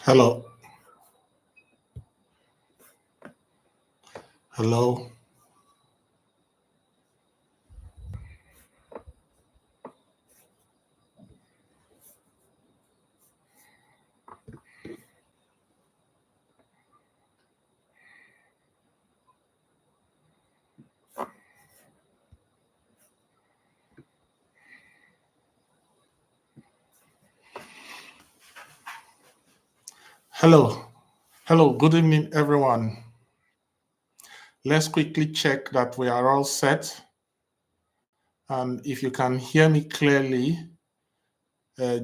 Hello. Hello. Hello. Hello. Good evening, everyone. Let's quickly check that we are all set. And if you can hear me clearly,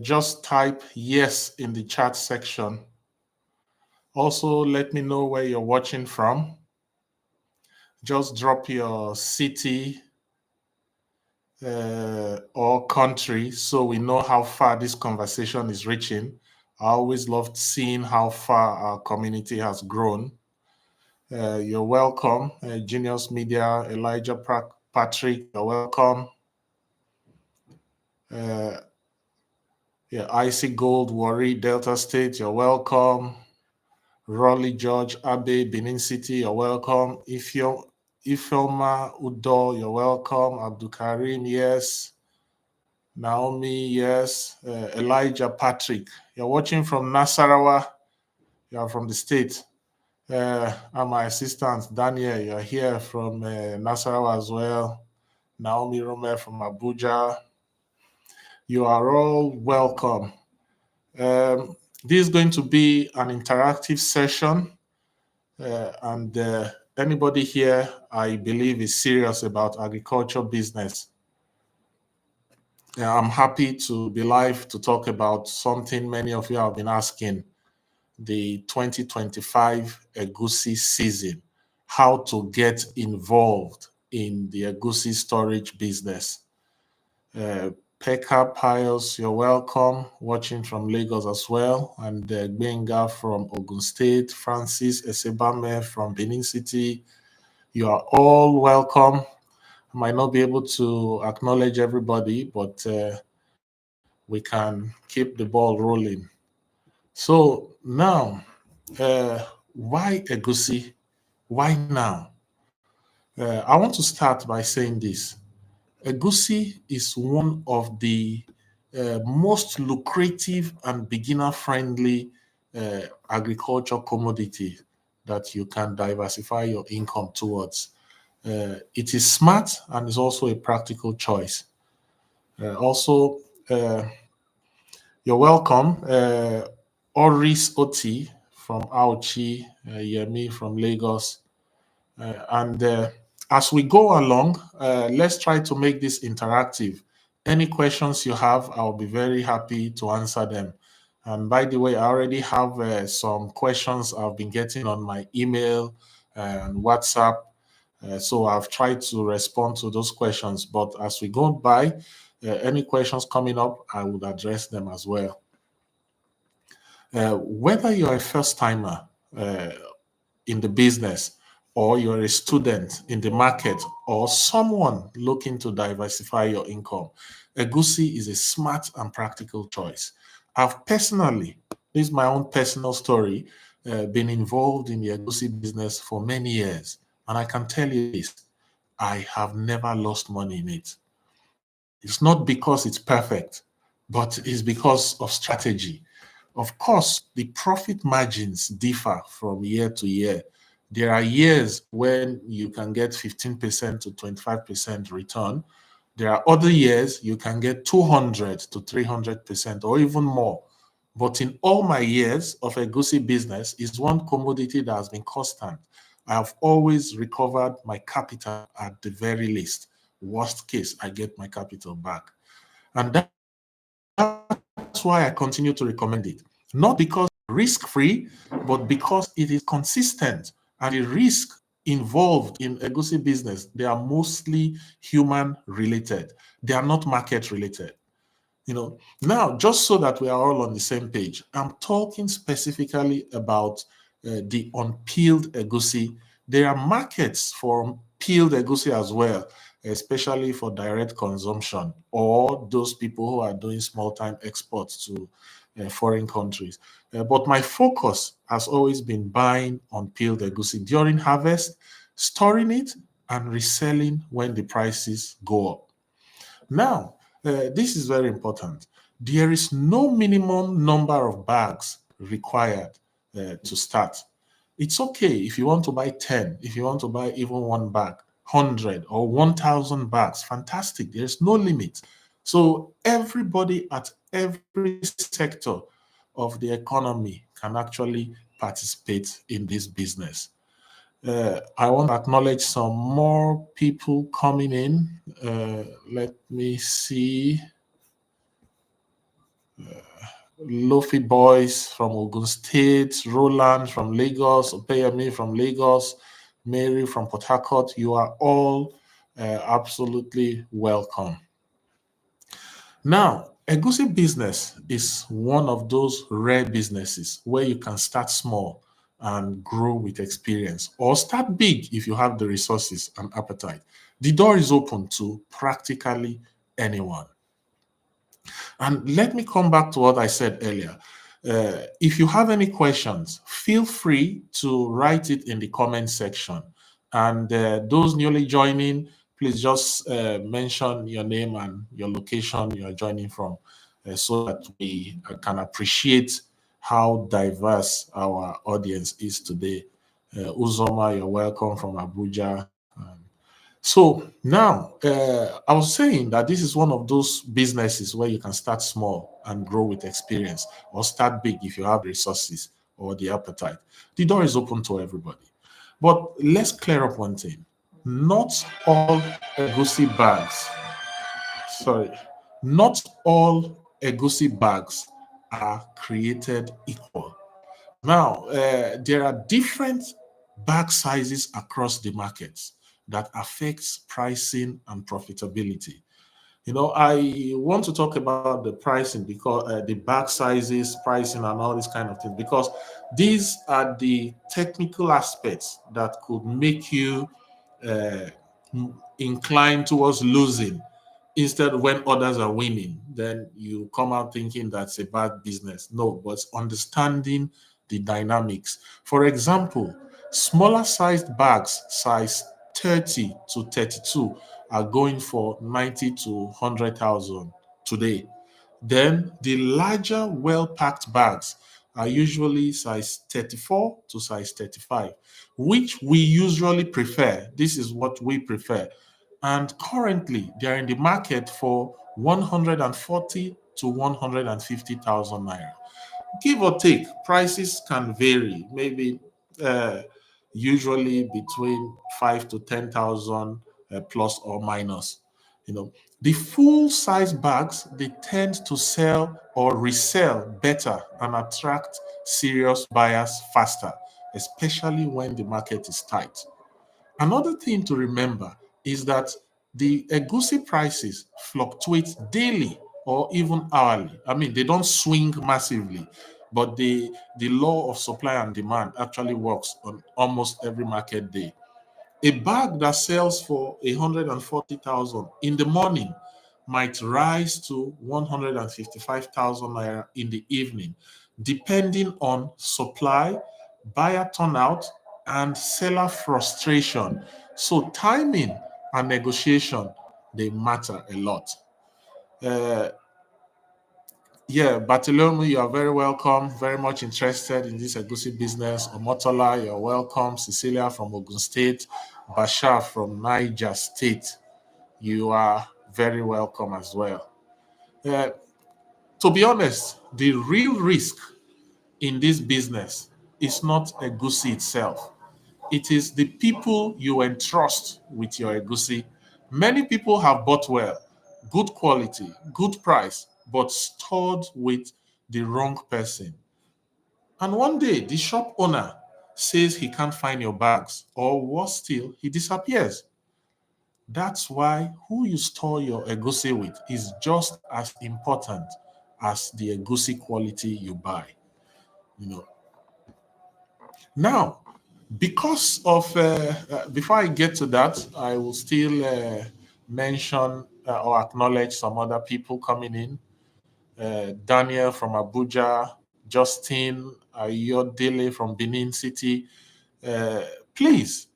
just type yes in the chat section. Also, let me know where you're watching from. Just drop your city or country so we know how far this conversation is reaching. I always loved seeing how far our community has grown. You're welcome. Genius Media, Elijah Patrick, you're welcome. Icy Gold, Warri, Delta State, you're welcome. Raleigh, George, Abe, Benin City, you're welcome. Ifeoma Udo, you're welcome. Abdul Karim, yes. Naomi, yes. Elijah Patrick, you're watching from Nasarawa. You're from the state. And my assistant, Daniel, you're here from Nasarawa as well. Naomi Rome from Abuja. You are all welcome. This is going to be an interactive session, and anybody here, I believe, is serious about agriculture business. I'm happy to be live to talk about something many of you have been asking, the 2025 Egusi season, how to get involved in the Egusi storage business. Pekka Pius, you're welcome, watching from Lagos as well, and Benga from Ogun State, Francis Esebame from Benin City. You are all welcome. I might not be able to acknowledge everybody, but we can keep the ball rolling. So now, why Egusi? Why now? I want to start by saying this. Egusi is one of the most lucrative and beginner-friendly agriculture commodity that you can diversify your income towards. It is smart and is also a practical choice. Also, you're welcome. Oris Oti from Auchi, Yemi from Lagos. And as we go along, let's try to make this interactive. Any questions you have, I'll be very happy to answer them. And by the way, I already have some questions I've been getting on my email and WhatsApp. So I've tried to respond to those questions. But as we go by, any questions coming up, I would address them as well. Whether you're a first timer in the business, or you're a student in the market, or someone looking to diversify your income, Egusi is a smart and practical choice. I've personally, this is my own personal story, been involved in the Egusi business for many years. And I can tell you this, I have never lost money in it. It's not because it's perfect, but it's because of strategy. Of course, the profit margins differ from year to year. There are years when you can get 15% to 25% return. There are other years you can get 200 to 300% or even more. But in all my years of Egusi business, is one commodity that has been constant. I have always recovered my capital at the very least. Worst case, I get my capital back. And that's why I continue to recommend it. Not because risk-free, but because it is consistent. And the risk involved in Egusi business, they are mostly human related. They are not market related. Now, just so that we are all on the same page, I'm talking specifically about the unpeeled Egusi. There are markets for peeled Egusi as well, especially for direct consumption or those people who are doing small-time exports to foreign countries. But my focus has always been buying unpeeled egusi during harvest, storing it, and reselling when the prices go up. Now, this is very important. There is no minimum number of bags required to start. It's okay if you want to buy 10, if you want to buy even one bag, 100 or 1,000 bags, fantastic. There's no limit. So everybody at every sector of the economy can actually participate in this business. I want to acknowledge some more people coming in. Let me see. Lofi Boys from Ogun State, Roland from Lagos, Opeyemi from Lagos, Mary from Port Harcourt. You are all absolutely welcome. Now, Egusi business is one of those rare businesses where you can start small and grow with experience, or start big if you have the resources and appetite. The door is open to practically anyone. And let me come back to what I said earlier. If you have any questions, feel free to write it in the comment section. And those newly joining, please just mention your name and your location you're joining from so that we can appreciate how diverse our audience is today. Uzoma, you're welcome from Abuja. So now, I was saying that this is one of those businesses where you can start small and grow with experience, or start big if you have resources or the appetite. The door is open to everybody. But let's clear up one thing. Not all Egusi bags, sorry, not all Egusi bags are created equal. Now, there are different bag sizes across the markets that affects pricing and profitability. I want to talk about the pricing because the bag sizes, pricing, and all these kind of things, because these are the technical aspects that could make you uh, inclined towards losing instead when others are winning. Then you come out thinking that's a bad business. No, but understanding the dynamics. For example, smaller sized bags, size 30 to 32, are going for 90 to 100,000 today. Then the larger, well packed bags are usually size 34 to size 35, which we usually prefer. This is what we prefer. And currently, they're in the market for 140 to 150,000 naira. Give or take, prices can vary, maybe uh, usually between 5 to 10,000 plus or minus. You know, the full size bags, they tend to sell or resell better and attract serious buyers faster, especially when the market is tight. Another thing to remember is that the egusi prices fluctuate daily or even hourly. I mean, they don't swing massively, but the law of supply and demand actually works on almost every market day. A bag that sells for 140,000 in the morning might rise to 155,000 naira in the evening, depending on supply, buyer turnout, and seller frustration. So timing and negotiation, they matter a lot. Uh, yeah, Bartolome, you are very welcome. Very much interested in this Egusi business. Omotola, you're welcome. Cecilia from Ogun State. Bashar from Niger State, you are very welcome as well. Uh, to be honest, the real risk in this business is not Egusi itself. It is the people you entrust with your Egusi. Many people have bought well, good quality, good price, but stored with the wrong person. And one day, the shop owner says he can't find your bags, or worse still, he disappears. That's why who you store your egusi with is just as important as the egusi quality you buy. You know. Now, because of before I get to that, I will still mention or acknowledge some other people coming in. Daniel from Abuja, Justin Ayodele from Benin City. Uh, Please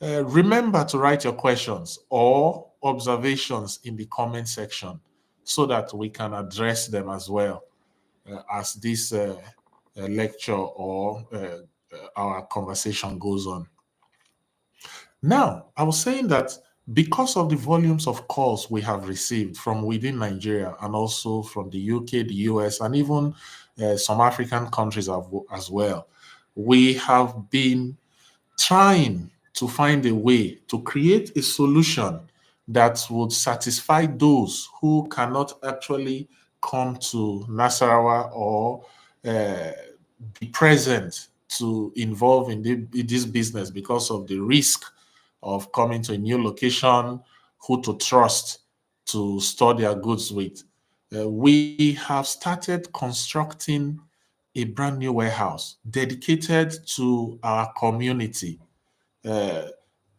remember to write your questions or observations in the comment section so that we can address them as well as this lecture or our conversation goes on. Now, I was saying that because of the volumes of calls we have received from within Nigeria and also from the UK, the US, and even some African countries as well, we have been trying to find a way to create a solution that would satisfy those who cannot actually come to Nasarawa or uh, be present to involve in this business because of the risk of coming to a new location, who to trust to store their goods with. We have started constructing a brand new warehouse dedicated to our community. uh,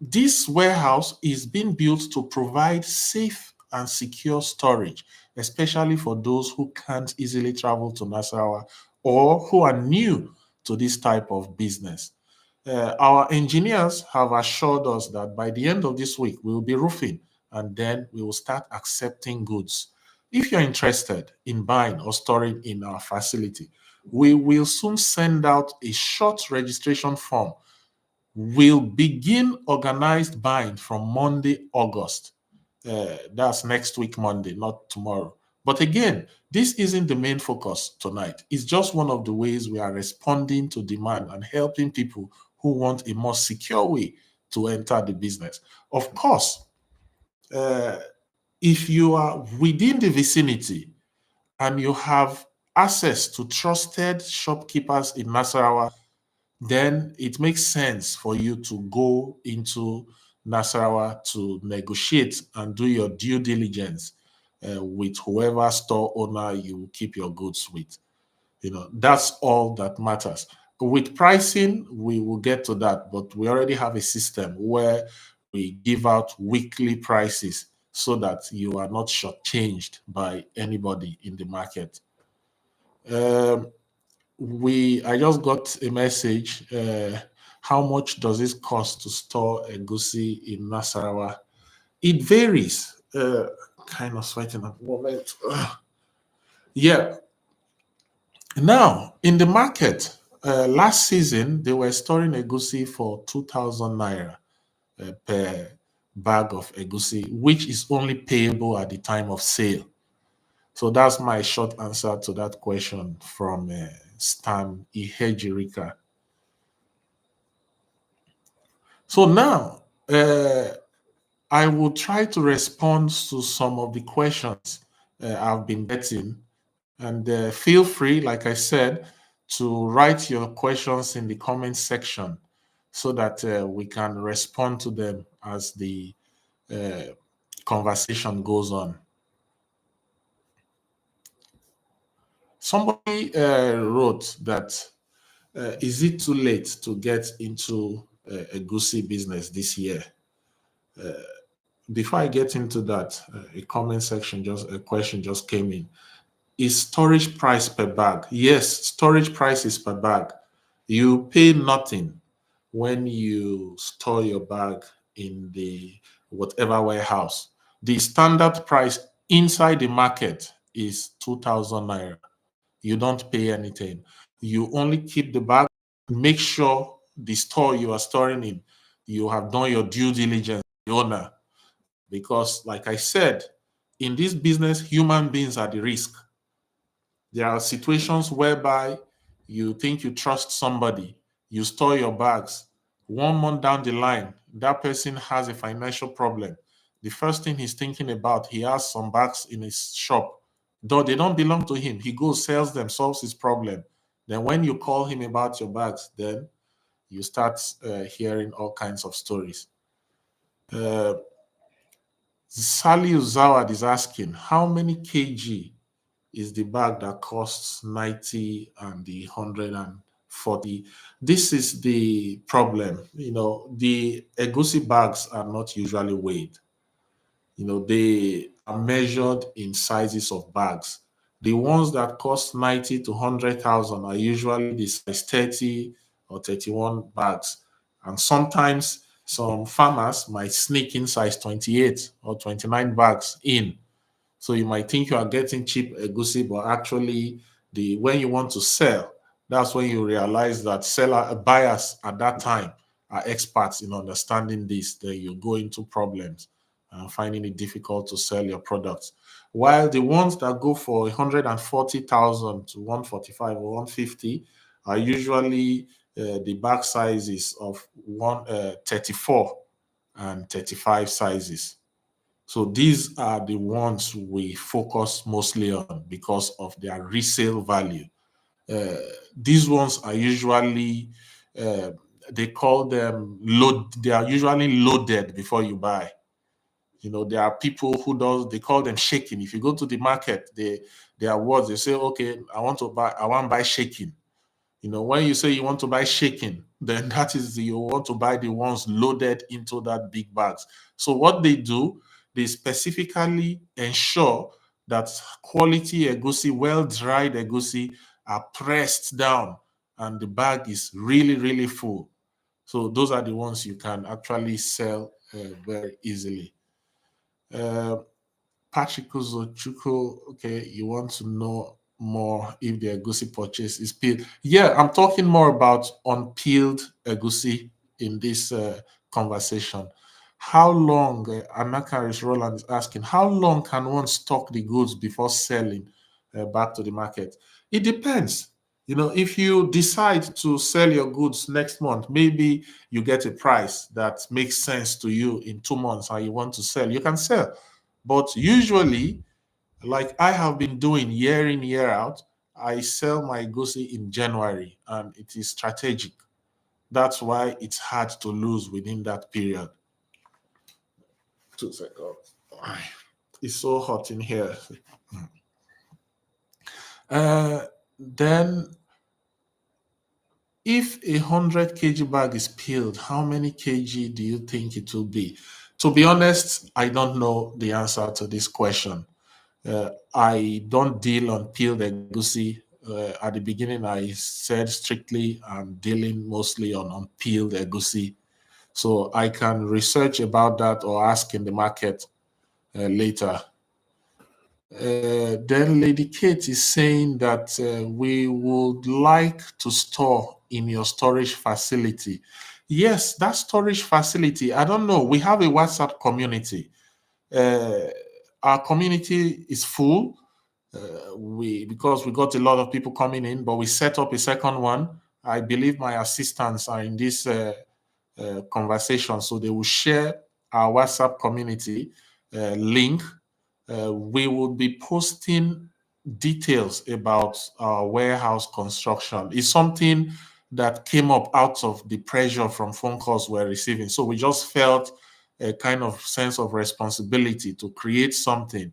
this warehouse is being built to provide safe and secure storage, especially for those who can't easily travel to Nasarawa or who are new to this type of business. Our engineers have assured us that by the end of this week, we will be roofing and then we will start accepting goods. If you're interested in buying or storing in our facility, we will soon send out a short registration form. We'll begin organized buying from Monday, August. That's next week, Monday, not tomorrow. But again, this isn't the main focus tonight. It's just one of the ways we are responding to demand and helping people who want a more secure way to enter the business. Of course, uh, if you are within the vicinity and you have access to trusted shopkeepers in Nasarawa, then it makes sense for you to go into Nasarawa to negotiate and do your due diligence with whoever store owner you keep your goods with. That's all that matters. With pricing, we will get to that, but we already have a system where we give out weekly prices so that you are not shortchanged by anybody in the market. Um, I just got a message. How much does it cost to store Egusi in Nasarawa? It varies. Kind of sweating at the moment. Yeah. Now, in the market, last season, they were storing Egusi for 2,000 naira per bag of Egusi, which is only payable at the time of sale. So that's my short answer to that question from Stan Ihejirika. So now, I will try to respond to some of the questions I've been getting. And feel free, like I said, to write your questions in the comment section so that we can respond to them as the uh, conversation goes on. Somebody wrote that is it too late to get into a goosey business this year? Before I get into that, a comment section, just a question just came in. Is storage price per bag? Yes, storage price is per bag. You pay nothing when you store your bag in the whatever warehouse. The standard price inside the market is 2,000 naira. You don't pay anything. You only keep the bag. Make sure the store you are storing in, you have done your due diligence, the owner. Because, like I said, in this business, human beings are the risk. There are situations whereby you think you trust somebody, you store your bags. 1 month down the line, that person has a financial problem. The first thing he's thinking about, he has some bags in his shop. Though they don't belong to him, he goes, sells them, solves his problem. Then when you call him about your bags, then you start hearing all kinds of stories. Uh, Sally Uzawad is asking, how many kg is the bag that costs 90 and the 140? This is the problem. The Egusi bags are not usually weighed. They are measured in sizes of bags. The ones that cost 90 to 100,000 are usually the size 30 or 31 bags. And sometimes some farmers might sneak in size 28 or 29 bags in. So you might think you are getting cheap egusi, but actually, the when you want to sell, that's when you realize that buyers at that time are experts in understanding this. Then you go into problems and finding it difficult to sell your products. While the ones that go for 140,000 to 145 or 150 are usually the bag sizes of 34 and 35 sizes. So these are the ones we focus mostly on because of their resale value. Uh, these ones are usually uh, they call them load. They are usually loaded before you buy. You know, there are people who does they call them shaking. If you go to the market, they are words. They say, okay, I want to buy shaking. You know, when you say you want to buy shaking, then that is you want to buy the ones loaded into that big bags. So what they do, they specifically ensure that quality egusi, well dried egusi, are pressed down and the bag is really, really full. So those are the ones you can actually sell very easily. Uh, Patrick Uzochukwu, okay, you want to know more if the egusi purchase is peeled. Yeah, I'm talking more about unpeeled egusi in this conversation. How long, Anakaris Roland is asking, how long can one stock the goods before selling back to the market? It depends. You know, if you decide to sell your goods next month, maybe you get a price that makes sense to you in 2 months and you want to sell, you can sell. But usually, like I have been doing year in, year out, I sell my Egusi in January and it is strategic. That's why it's hard to lose within that period. 2 seconds. It's so hot in here. Uh, then, if a 100 kg bag is peeled, how many kg do you think it will be? To be honest, I don't know the answer to this question. I don't deal on peeled egusi. At the beginning, I said strictly I'm dealing mostly on unpeeled egusi. So I can research about that or ask in the market later. Then Lady Kate is saying that we would like to store in your storage facility. Yes, that storage facility, I don't know. We have a WhatsApp community. Uh, our community is full we because we got a lot of people coming in, but we set up a second one. I believe my assistants are in this conversation, so they will share our WhatsApp community link. We will be posting details about our warehouse construction. It's something that came up out of the pressure from phone calls we're receiving. So we just felt a kind of sense of responsibility to create something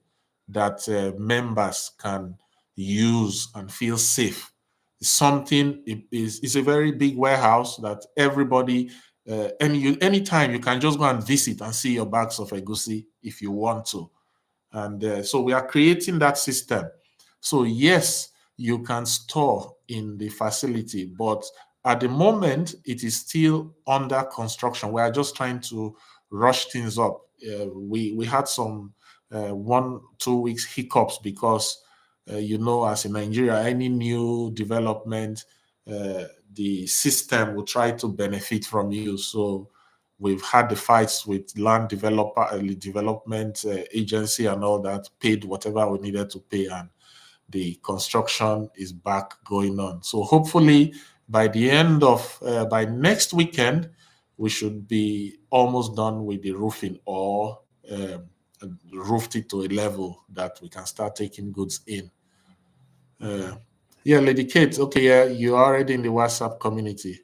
that members can use and feel safe. Something is a very big warehouse that everybody anytime you can just go and visit and see your bags of egusi if you want to. And so we are creating that system. So yes, you can store in the facility, but at the moment it is still under construction. We are just trying to rush things up. We had some 1 2 weeks hiccups because as in Nigeria, any new development, the system will try to benefit from you. So we've had the fights with land developer, development agency, and all that. Paid whatever we needed to pay, and the construction is back going on. So hopefully, by next weekend, we should be almost done with the roofing or roofed it to a level that we can start taking goods in. Uh, yeah, Lady Kate. Okay, yeah, you're already in the WhatsApp community.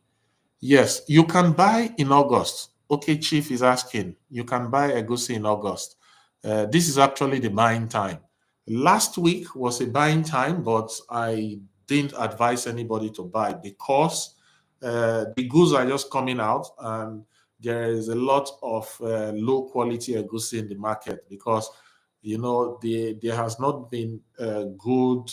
Yes, you can buy in August. Okay, Chief is asking. You can buy Egusi in August. This is actually the buying time. Last week was a buying time, but I didn't advise anybody to buy because the goods are just coming out and there is a lot of low quality Egusi in the market because there has not been good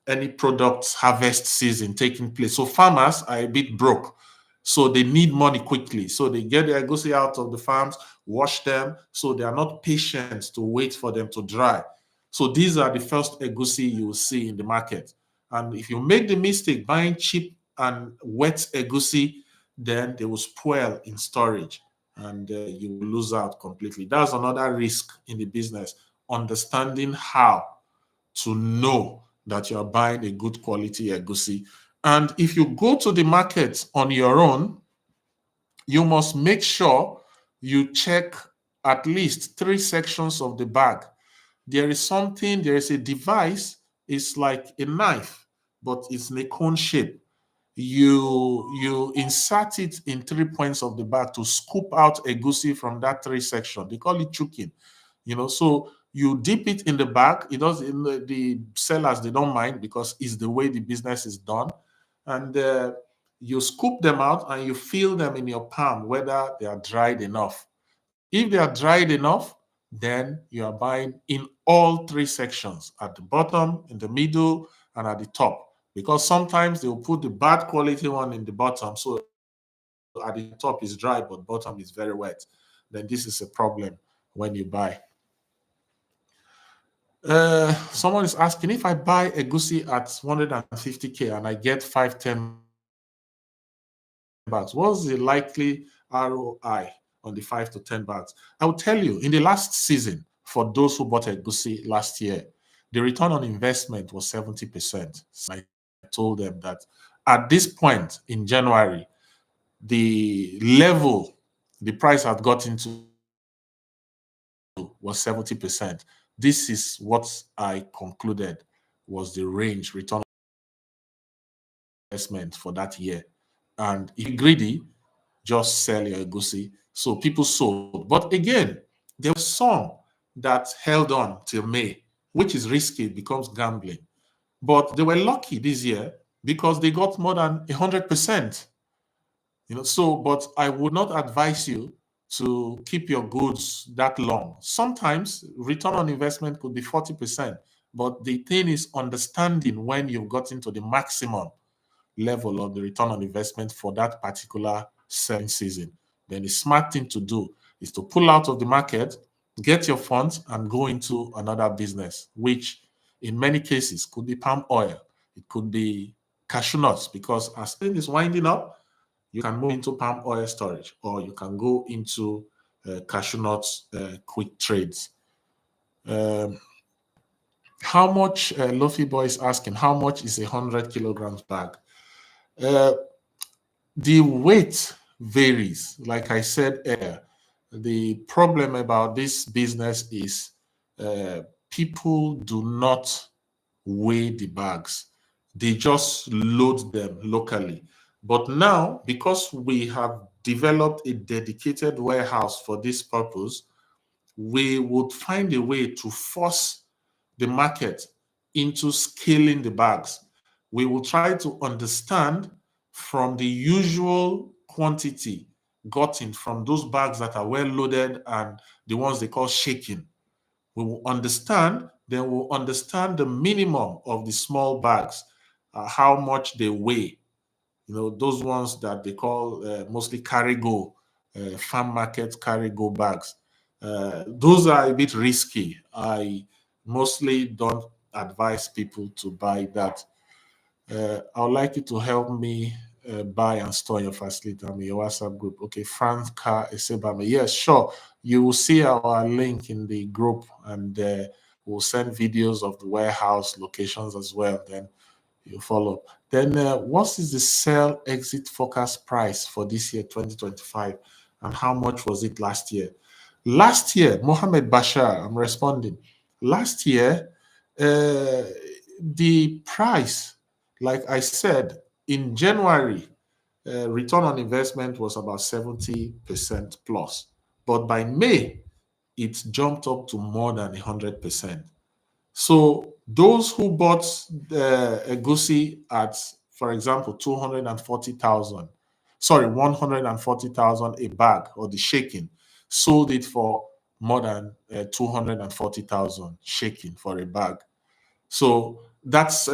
any products harvest season taking place. So farmers are a bit broke. So they need money quickly. So they get their egusi out of the farms, wash them. So they are not patient to wait for them to dry. So these are the first egusi you will see in the market. And if you make the mistake buying cheap and wet egusi, then they will spoil in storage and you will lose out completely. That's another risk in the business, understanding how to know that you are buying a good quality egusi. And if you go to the market on your own, you must make sure you check at least 3 sections of the bag. There is a device, it's like a knife, but it's in a cone shape. You insert it in 3 points of the bag to scoop out egusi from that 3 section. They call it chuking. So you dip it in the bag. It does in the sellers, they don't mind because it's the way the business is done. And you scoop them out and you feel them in your palm whether they are dried enough. If they are dried enough, then you are buying in all 3 sections, at the bottom, in the middle, and at the top. Because sometimes they will put the bad quality one in the bottom. So at the top is dry, but bottom is very wet. Then this is a problem when you buy. Someone is asking, if I buy a Egusi at 150K and I get 5-10 bags, what's the likely ROI on the 5 to 10 bags? I will tell you, in the last season, for those who bought a Egusi last year, the return on investment was 70%. So I told them that at this point in January, the level the price had gotten to was 70%. This is what I concluded was the range return on investment for that year. And if you're greedy, just sell your egusi. So people sold. But again, there was some that held on till May, which is risky, it becomes gambling. But they were lucky this year because they got more than 100%. But I would not advise you to keep your goods that long. Sometimes return on investment could be 40%, but the thing is understanding when you've gotten to the maximum level of the return on investment for that particular selling season. Then the smart thing to do is to pull out of the market, get your funds, and go into another business, which in many cases could be palm oil, it could be cashew nuts, because as things is winding up, you can move into palm oil storage, or you can go into cashew nuts quick trades. How much, Lofi Boy is asking, how much is 100 kilograms bag? The weight varies. Like I said earlier, the problem about this business is people do not weigh the bags. They just load them locally. But now, because we have developed a dedicated warehouse for this purpose, we would find a way to force the market into scaling the bags. We will try to understand from the usual quantity gotten from those bags that are well loaded and the ones they call shaking. We will understand, then we'll understand the minimum of the small bags, how much they weigh. Those ones that they call mostly carry-go, farm market carry-go bags. Those are a bit risky. I mostly don't advise people to buy that. I would like you to help me buy and store your facility. I'm in your WhatsApp group. Okay, Franca Esebame. Yes, sure. You will see our link in the group, and we'll send videos of the warehouse locations as well. Then you follow. Then what is the sell exit forecast price for this year, 2025, and how much was it last year? Last year, Mohammed Bashar, I'm responding. Last year, the price, like I said, in January, return on investment was about 70% plus. But by May, it jumped up to more than 100%. So those who bought the Egusi at, for example, 240,000, sorry, 140,000 a bag, or the shaking, sold it for more than 240,000 shaking for a bag. So that's,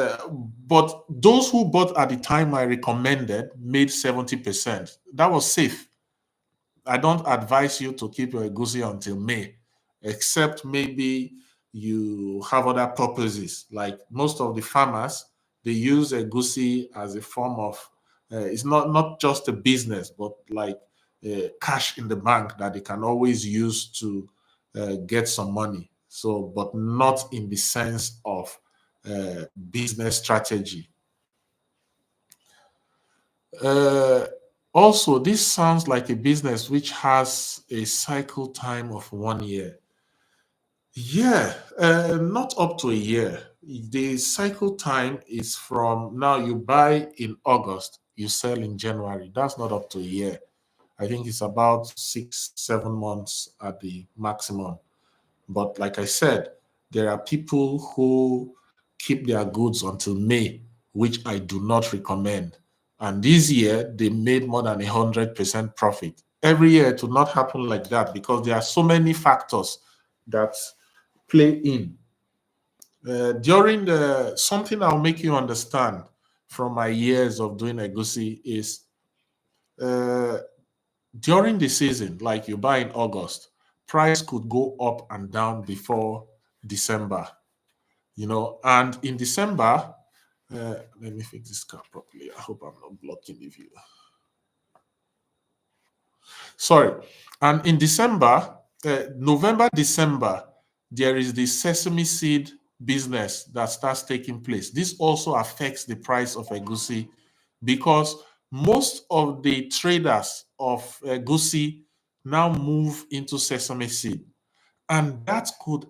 but those who bought at the time I recommended made 70%. That was safe. I don't advise you to keep your egusi until May, except maybe you have other purposes. Like most of the farmers, they use egusi as a form of, it's not just a business, but like cash in the bank that they can always use to get some money. So, but not in the sense of business strategy. Uh, Also, this sounds like a business which has a cycle time of 1 year. Yeah, not up to a year. The cycle time is from now you buy in August, you sell in January. That's not up to a year. I think it's about 6, 7 months at the maximum. But like I said, there are people who keep their goods until May, which I do not recommend. And this year, they made more than 100% profit. Every year, it will not happen like that because there are so many factors that play in. During the something I'll make you understand from my years of doing Egusi is uh, during the season, like you buy in August, price could go up and down before December, and in December, let me fix this car properly. I hope I'm not blocking the view. Sorry. And in December, November, December, there is the sesame seed business that starts taking place. This also affects the price of egusi because most of the traders of egusi now move into sesame seed, and that could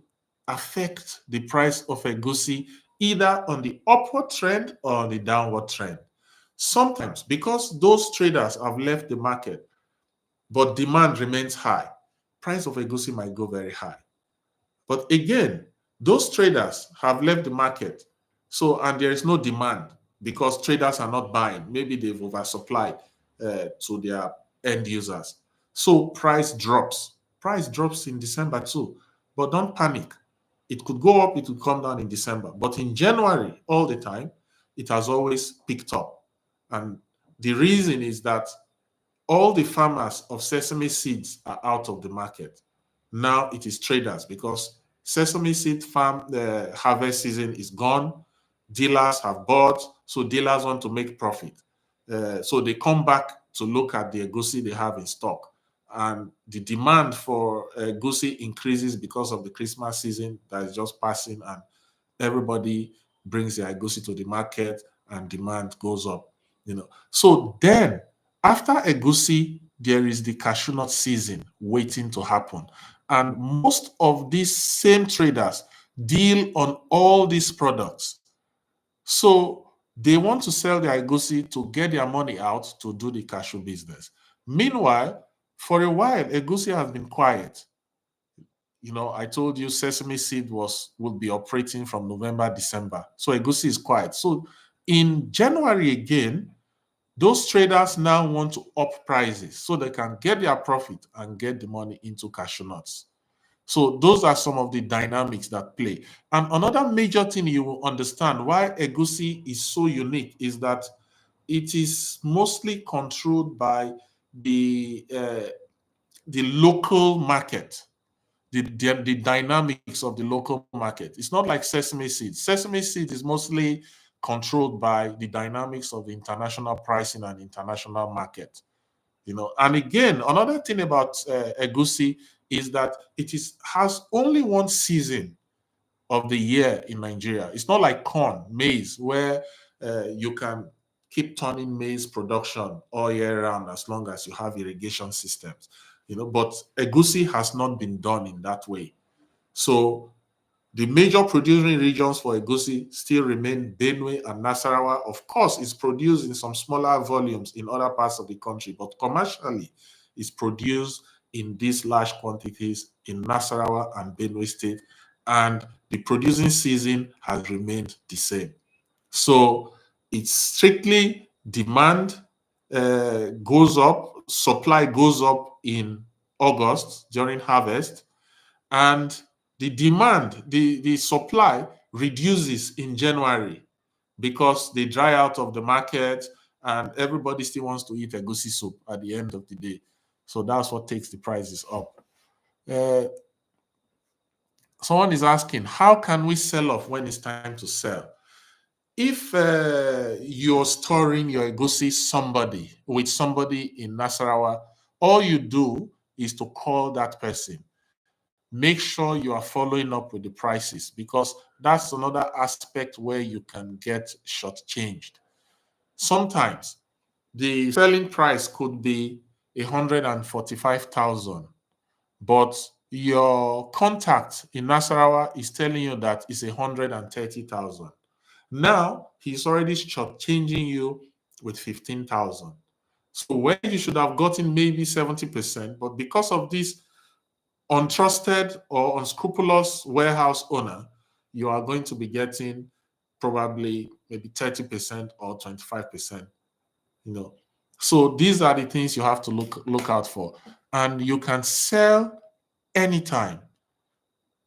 affect the price of egusi either on the upward trend or on the downward trend. Sometimes, because those traders have left the market, but demand remains high, price of egusi might go very high. But again, those traders have left the market. So, and there is no demand because traders are not buying. Maybe they've oversupplied to their end users. So price drops. Price drops in December too. But don't panic. It could go up, it could come down in December. But in January, all the time, it has always picked up. And the reason is that all the farmers of sesame seeds are out of the market. Now it is traders because sesame seed farm the harvest season is gone. Dealers have bought, so dealers want to make profit. So they come back to look at the egusi they have in stock. And the demand for egusi increases because of the Christmas season that is just passing, and everybody brings their egusi to the market and demand goes up. So then after egusi, there is the cashew nut season waiting to happen. And most of these same traders deal on all these products. So they want to sell their egusi to get their money out to do the cashew business. Meanwhile, for a while, egusi has been quiet. I told you sesame seed would be operating from November, December. So egusi is quiet. So in January again, those traders now want to up prices so they can get their profit and get the money into cashew nuts. So those are some of the dynamics that play. And another major thing you will understand why egusi is so unique is that it is mostly controlled by the local market, the dynamics of the local market. It's not like sesame seeds. Sesame seeds is mostly controlled by the dynamics of the international pricing and international market. And again, another thing about egusi is that has only one season of the year in Nigeria. It's not like corn, maize, where you can keep turning maize production all year round as long as you have irrigation systems. But egusi has not been done in that way. So the major producing regions for egusi still remain Benue and Nasarawa. Of course, it's produced in some smaller volumes in other parts of the country, but commercially, it's produced in these large quantities in Nasarawa and Benue State, and the producing season has remained the same. So it's strictly demand goes up, supply goes up in August during harvest, and the demand, the supply reduces in January because they dry out of the market and everybody still wants to eat egusi soup at the end of the day. So that's what takes the prices up. Uh, Someone is asking, how can we sell off when it's time to sell? If you're storing your egusi with somebody in Nasarawa, all you do is to call that person. Make sure you are following up with the prices, because that's another aspect where you can get shortchanged. Sometimes the selling price could be 145,000, but your contact in Nasarawa is telling you that it's 130,000. Now he's already shortchanging you with 15,000. So where you should have gotten maybe 70%, but because of this untrusted or unscrupulous warehouse owner, you are going to be getting probably maybe 30% or 25%. You know, so these are the things you have to look out for, and you can sell anytime,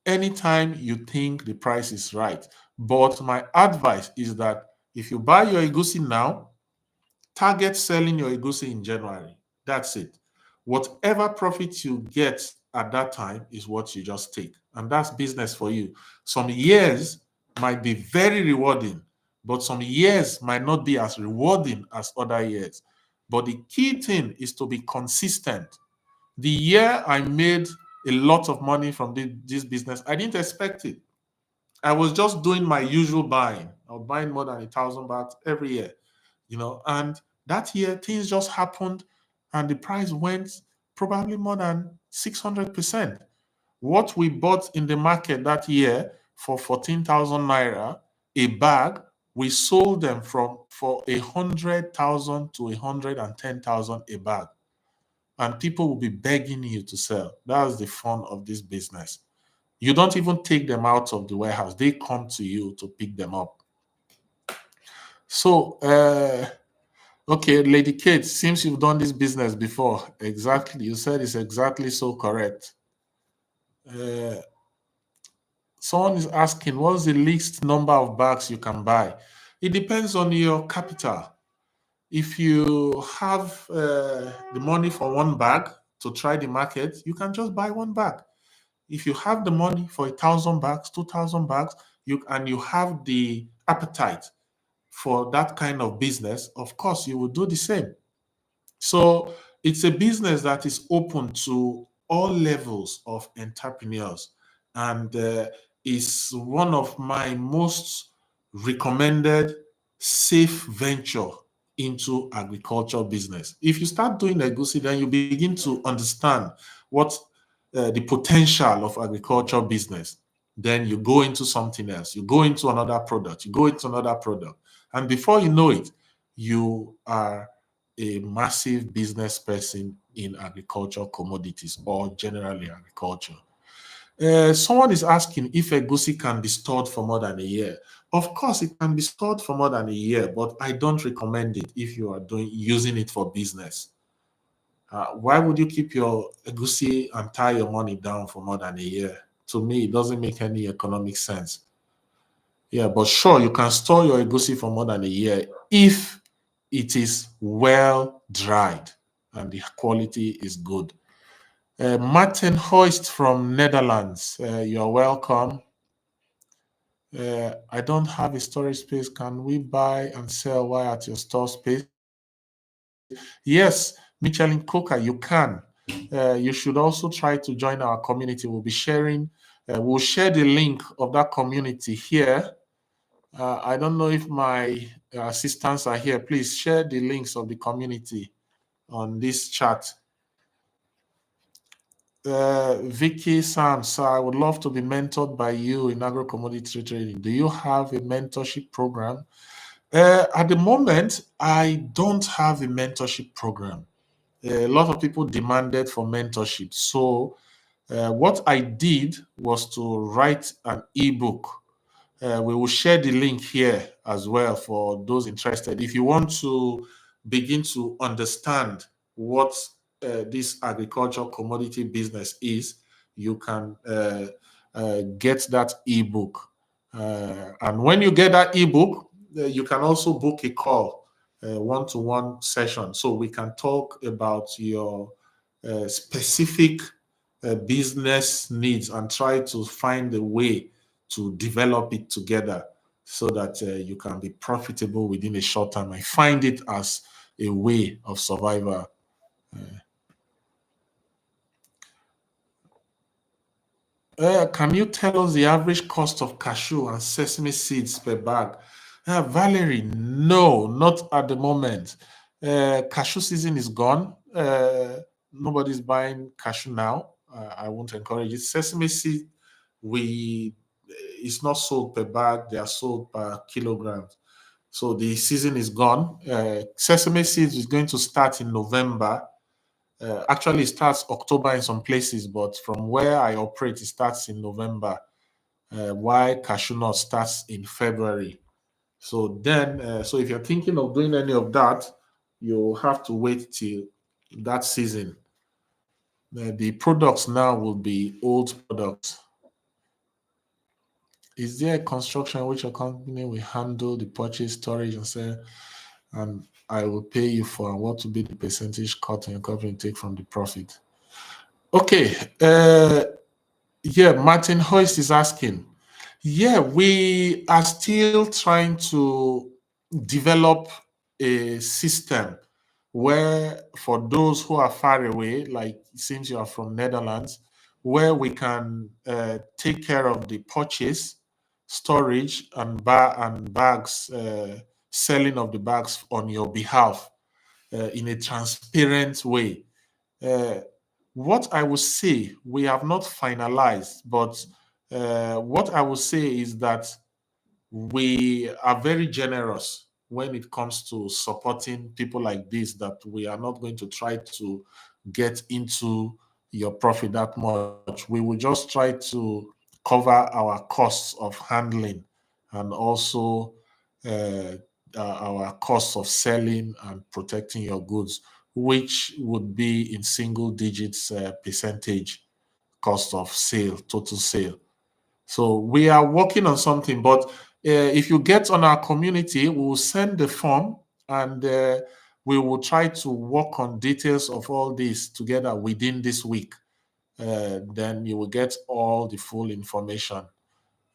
anytime you think the price is right. But my advice is that if you buy your egusi now, target selling your egusi in January. That's it. Whatever profit you get at that time is what you just take. And that's business for you. Some years might be very rewarding, but some years might not be as rewarding as other years. But the key thing is to be consistent. The year I made a lot of money from this business, I didn't expect it. I was just doing my usual buying. I was buying more than 1,000 baht every year, and that year things just happened and the price went probably more than 600%. What we bought in the market that year for 14,000 naira a bag, we sold them for 100,000 to 110,000 a bag, and people will be begging you to sell. That's the fun of this business. You don't even take them out of the warehouse, they come to you to pick them up. So okay, Lady Kate, seems you've done this business before. Exactly. You said it's exactly so correct. Uh, Someone is asking, what's the least number of bags you can buy? It depends on your capital. If you have the money for one bag to try the market, you can just buy one bag. If you have the money for 1,000 bags, 2,000 bags, you have the appetite for that kind of business, of course, you will do the same. So it's a business that is open to all levels of entrepreneurs, and is one of my most recommended safe venture into agriculture business. If you start doing egusi, then you begin to understand what the potential of agriculture business. Then you go into something else, you go into another product, you go into another product, and before you know it, you are a massive business person in agriculture commodities or generally agriculture. Someone is asking if egusi can be stored for more than a year. Of course, it can be stored for more than a year, but I don't recommend it if you are using it for business. Why would you keep your egusi and tie your money down for more than a year? To me, it doesn't make any economic sense. Yeah, but sure, you can store your egusi for more than a year if it is well dried and the quality is good. Martin Hoist from Netherlands, you're welcome. I don't have a storage space. Can we buy and sell while at your store space? Yes, Michelin Coca, you can. You should also try to join our community. We'll share the link of that community here. I don't know if my assistants are here. Please share the links of the community on this chat. Vicky Sam, so I would love to be mentored by you in agro commodity trading. Do you have a mentorship program? At the moment, I don't have a mentorship program. A lot of people demanded for mentorship. So what I did was to write an ebook. We will share the link here as well for those interested. If you want to begin to understand what this agricultural commodity business is, you can get that ebook. And when you get that ebook, you can also book a call, one-to-one session, so we can talk about your specific business needs and try to find a way to develop it together so that you can be profitable within a short time. I find it as a way of survival. Can you tell us the average cost of cashew and sesame seeds per bag? Valerie, no, not at the moment. Cashew season is gone. Nobody's buying cashew now. I won't encourage it. Sesame seed, we it's not sold per bag; they are sold per kilogram. So the season is gone. Sesame seeds is going to start in November. Actually, it starts October in some places, but from where I operate, it starts in November. While cashew nut starts in February. So if you're thinking of doing any of that, you have to wait till that season. The products now will be old products. Is there a construction in which your company will handle the purchase, storage, and sale, and I will pay you for, and what will be the percentage cut in your company take from the profit? Okay. Yeah, Martin Hoist is asking. Yeah, we are still trying to develop a system where, for those who are far away, like it seems you are from Netherlands, where we can take care of the purchase, storage, and bags, selling of the bags on your behalf in a transparent way. Uh, what I would say, we have not finalized, but what I would say is that we are very generous when it comes to supporting people like this, that we are not going to try to get into your profit that much. We will just try to cover our costs of handling and also uh, our costs of selling and protecting your goods, which would be in single digits percentage cost of sale, total sale. So we are working on something, but if you get on our community, we will send the form, and we will try to work on details of all this together within this week. Then you will get all the full information,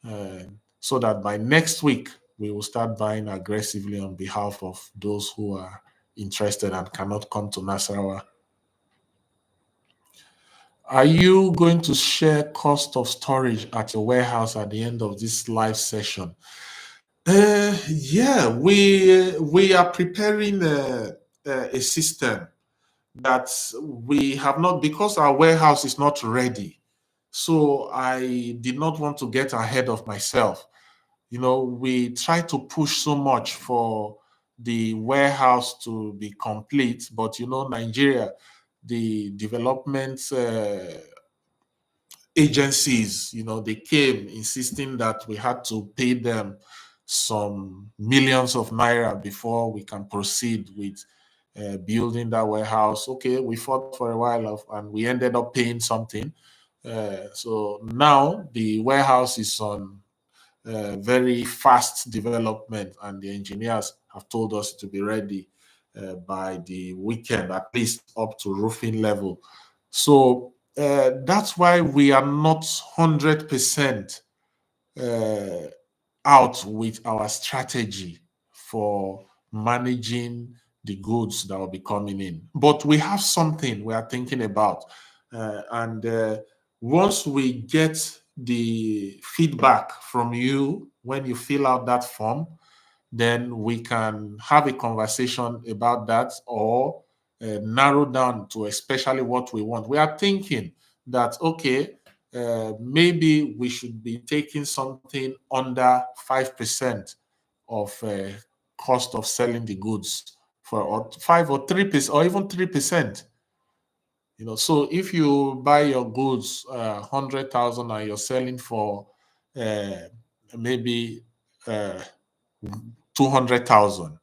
uh, so that by next week we will start buying aggressively on behalf of those who are interested and cannot come to Nasarawa. Are you going to share cost of storage at your warehouse at the end of this live session? Yeah, we are preparing a system that we have not, because our warehouse is not ready. So I did not want to get ahead of myself. We try to push so much for the warehouse to be complete, but Nigeria, the development agencies, they came insisting that we had to pay them some millions of naira before we can proceed with building that warehouse. Okay, we fought for a while and we ended up paying something. So now the warehouse is on very fast development, and the engineers have told us to be ready by the weekend, at least up to roofing level. So that's why we are not 100% uh, out with our strategy for managing the goods that will be coming in. But we have something we are thinking about. And once we get the feedback from you when you fill out that form, then we can have a conversation about that, or narrow down to especially what we want. We are thinking that, okay, maybe we should be taking something under 5% of cost of selling the goods, for or 5 or 3%, or even 3%. So if you buy your goods 100,000 and you're selling for uh, maybe uh, 200,000.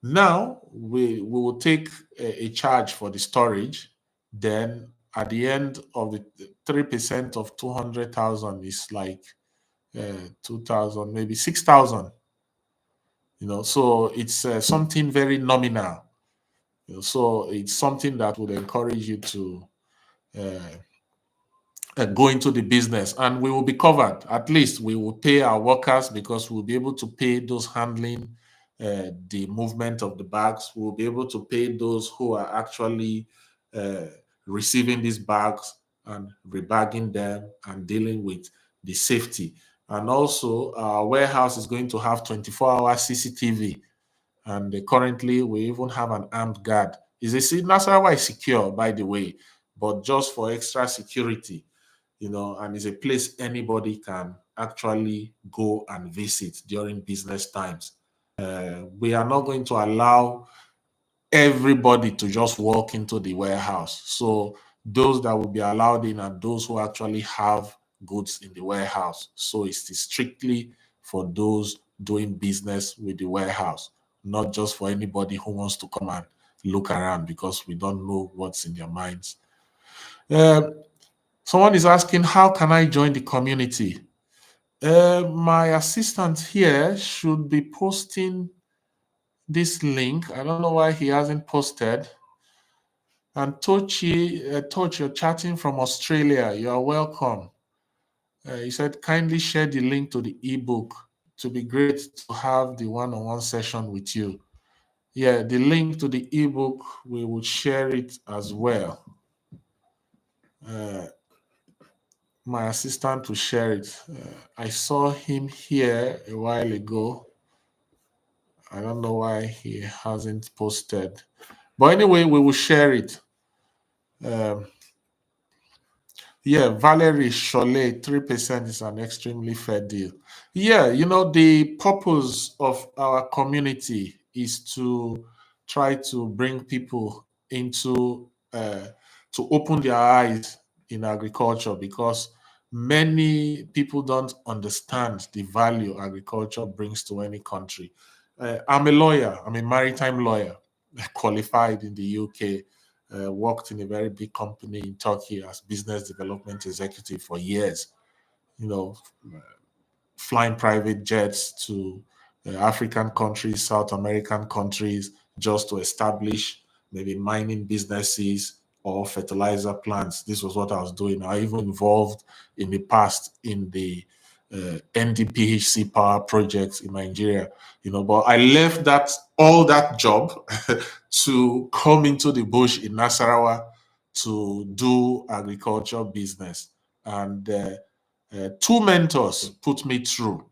Now we will take a charge for the storage. Then at the end of the 3% of 200,000 is like 2,000, maybe 6,000. So it's something very nominal. So it's something that would encourage you to uh, go into the business, and we will be covered. At least we will pay our workers because we'll be able to pay those handling the movement of the bags. We'll be able to pay those who are actually uh, receiving these bags and rebagging them and dealing with the safety. And also, our warehouse is going to have 24-hour CCTV, and currently we even have an armed guard. Nasarawa is secure, by the way, but just for extra security, and it's a place anybody can actually go and visit during business times. We are not going to allow everybody to just walk into the warehouse. So those that will be allowed in are those who actually have goods in the warehouse. So it's strictly for those doing business with the warehouse, not just for anybody who wants to come and look around, because we don't know what's in their minds. Someone is asking, how can I join the community? My assistant here should be posting this link. I don't know why he hasn't posted. And Toch, you're chatting from Australia. You are welcome. He said, kindly share the link to the ebook. To be great to have the one-on-one session with you. Yeah, the link to the ebook, we will share it as well. My assistant will share it. I saw him here a while ago. I don't know why he hasn't posted. But anyway, we will share it. Yeah, Valerie Cholet, 3% is an extremely fair deal. Yeah, the purpose of our community is to try to bring people into, to open their eyes in agriculture, because many people don't understand the value agriculture brings to any country. I'm a lawyer, I'm a maritime lawyer, qualified in the UK. Worked in a very big company in Turkey as business development executive for years, you know, flying private jets to African countries, South American countries, just to establish maybe mining businesses or fertilizer plants. This was what I was doing. I even involved in the past in the NDPHC power projects in Nigeria, but I left all that job to come into the bush in Nasarawa to do agriculture business. And two mentors put me through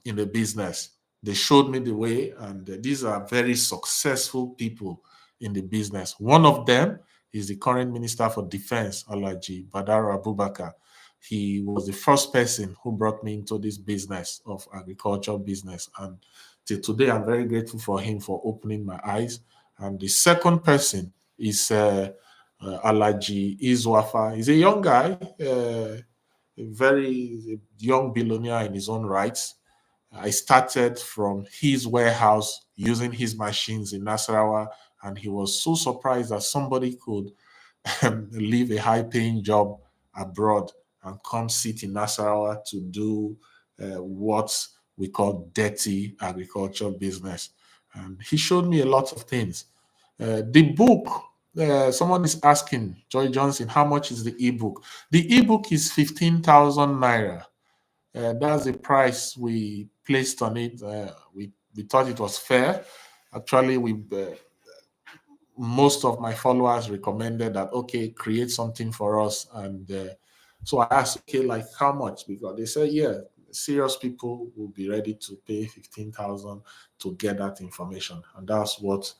in the business. They showed me the way, and these are very successful people in the business. One of them is the current Minister for Defense, Alhaji Badara Abubakar. He was the first person who brought me into this business of agriculture business. And till today, I'm very grateful for him for opening my eyes. And the second person is Alhaji Izwafa. He's a young guy, a very young billionaire in his own rights. I started from his warehouse using his machines in Nasarawa, and he was so surprised that somebody could leave a high-paying job abroad and come sit in Nasarawa to do what we call dirty agriculture business. And he showed me a lot of things. The book, someone is asking, Joy Johnson, how much is the ebook? The ebook is 15,000 naira. That's the price we placed on it. We thought it was fair. Actually, most of my followers recommended that, okay, create something for us. And so I asked, okay, like how much? Because they said, yeah, serious people will be ready to pay 15,000 to get that information. And that's what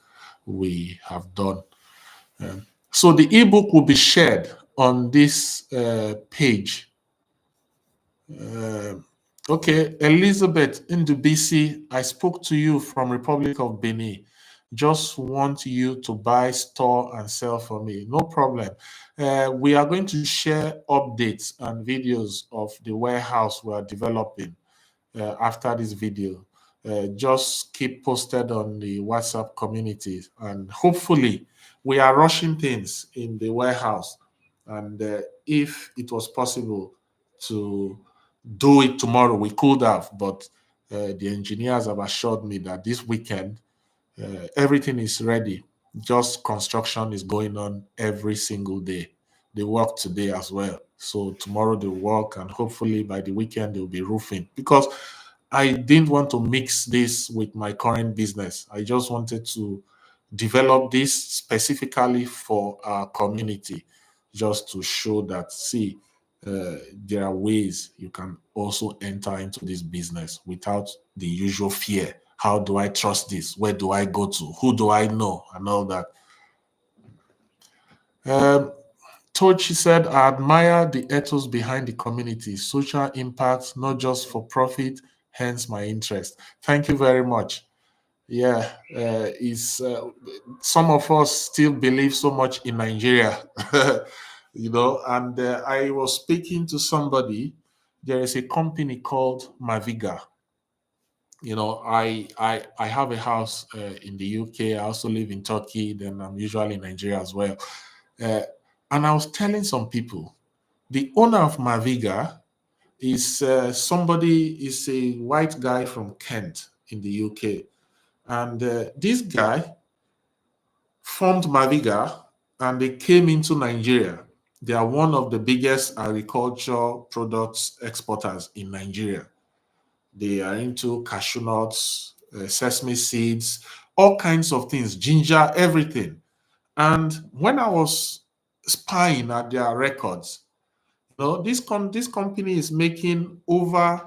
we have done. So the ebook will be shared on this page. Okay, Elizabeth Ndubisi, I spoke to you from Republic of Benin. Just want you to buy, store, and sell for me. No problem. We are going to share updates and videos of the warehouse we are developing after this video. Just keep posted on the WhatsApp community, and hopefully we are rushing things in the warehouse. And if it was possible to do it tomorrow, we could have. But the engineers have assured me that this weekend, everything is ready. Just construction is going on every single day. They work today as well. So tomorrow they work, and hopefully by the weekend they'll be roofing. Because I didn't want to mix this with my current business. I just wanted to develop this specifically for our community, just to show that, see, there are ways you can also enter into this business without the usual fear. How do I trust this? Where do I go to? Who do I know? And all that. Um, Tochi said, I admire the ethos behind the community, social impact, not just for profit, hence my interest. Thank you very much. Yeah, is some of us still believe so much in Nigeria, and I was speaking to somebody. There is a company called Maviga. I have a house in the UK. I also live in Turkey. Then I'm usually in Nigeria as well. Uh, and I was telling some people, the owner of Maviga is is a white guy from Kent in the UK. And this guy formed Maviga and they came into Nigeria. They are one of the biggest agriculture products exporters in Nigeria. They are into cashew nuts, sesame seeds, all kinds of things, ginger, everything. And when I was spying at their records, this company is making over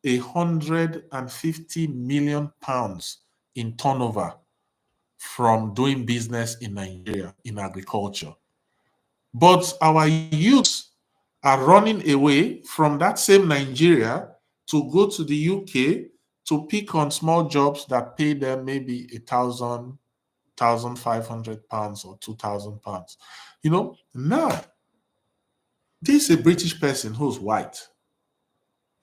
150 million pounds in turnover from doing business in Nigeria in agriculture. But our youths are running away from that same Nigeria to go to the UK to pick on small jobs that pay them maybe 1,500 pounds or 2,000 pounds. Now this is a British person who's white.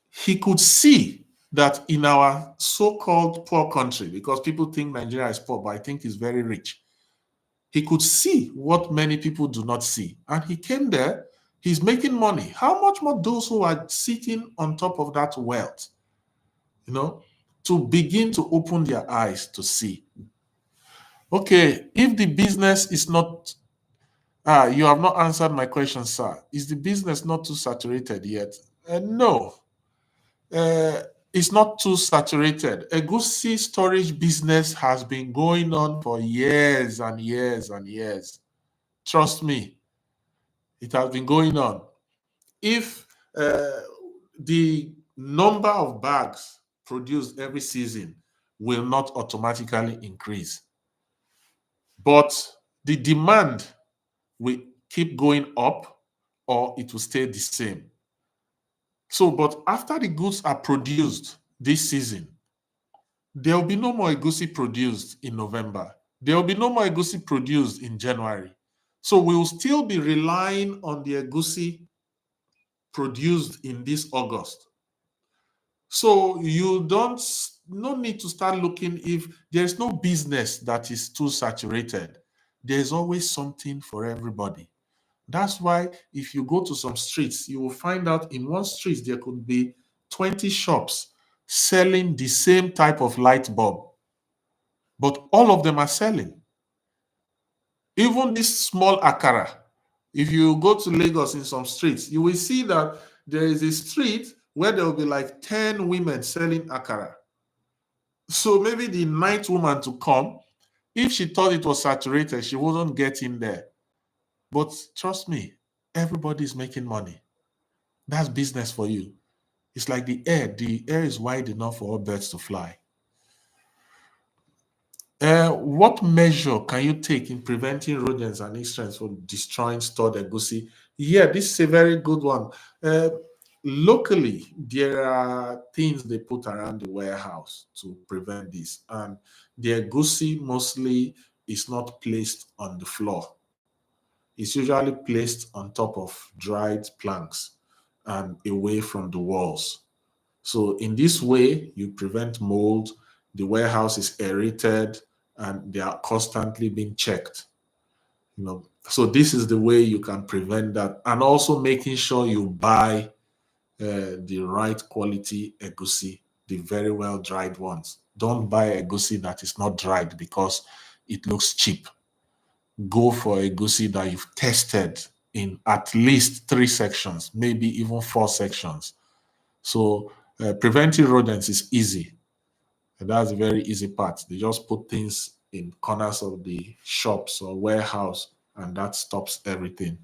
He could see that in our so-called poor country, because people think Nigeria is poor, but I think it's very rich. He could see what many people do not see. And he came there, he's making money. How much more those who are sitting on top of that wealth, to begin to open their eyes to see. Okay, if the business is not, you have not answered my question, sir. Is the business not too saturated yet? No. Uh, it's not too saturated. Egusi storage business has been going on for years and years and years. Trust me, it has been going on. If the number of bags produced every season will not automatically increase, but the demand will keep going up or it will stay the same. So, but after the goods are produced this season, there will be no more egusi produced in November. There will be no more egusi produced in January. So we will still be relying on the egusi produced in this August. So you no need to start looking. If there's no business that is too saturated, there's always something for everybody. That's why if you go to some streets, you will find out in one street there could be 20 shops selling the same type of light bulb, but all of them are selling. Even this small akara, if you go to Lagos in some streets, you will see that there is a street where there will be like 10 women selling akara. So maybe the ninth woman to come, if she thought it was saturated, she wouldn't get in there. But trust me, everybody's making money. That's business for you. It's like the air. The air is wide enough for all birds to fly. What measure can you take in preventing rodents and insects from destroying stored egusi? Yeah, this is a very good one. Locally, there are things they put around the warehouse to prevent this, and the egusi mostly is not placed on the floor. It's usually placed on top of dried planks and away from the walls. So in this way, you prevent mold, the warehouse is aerated, and they are constantly being checked. So this is the way you can prevent that, and also making sure you buy the right quality egusi, the very well dried ones. Don't buy egusi that is not dried because it looks cheap. Go for egusi that you've tested in at least 3 sections, maybe even 4 sections. So preventing rodents is easy. And that's a very easy part. They just put things in corners of the shops or warehouse, and that stops everything.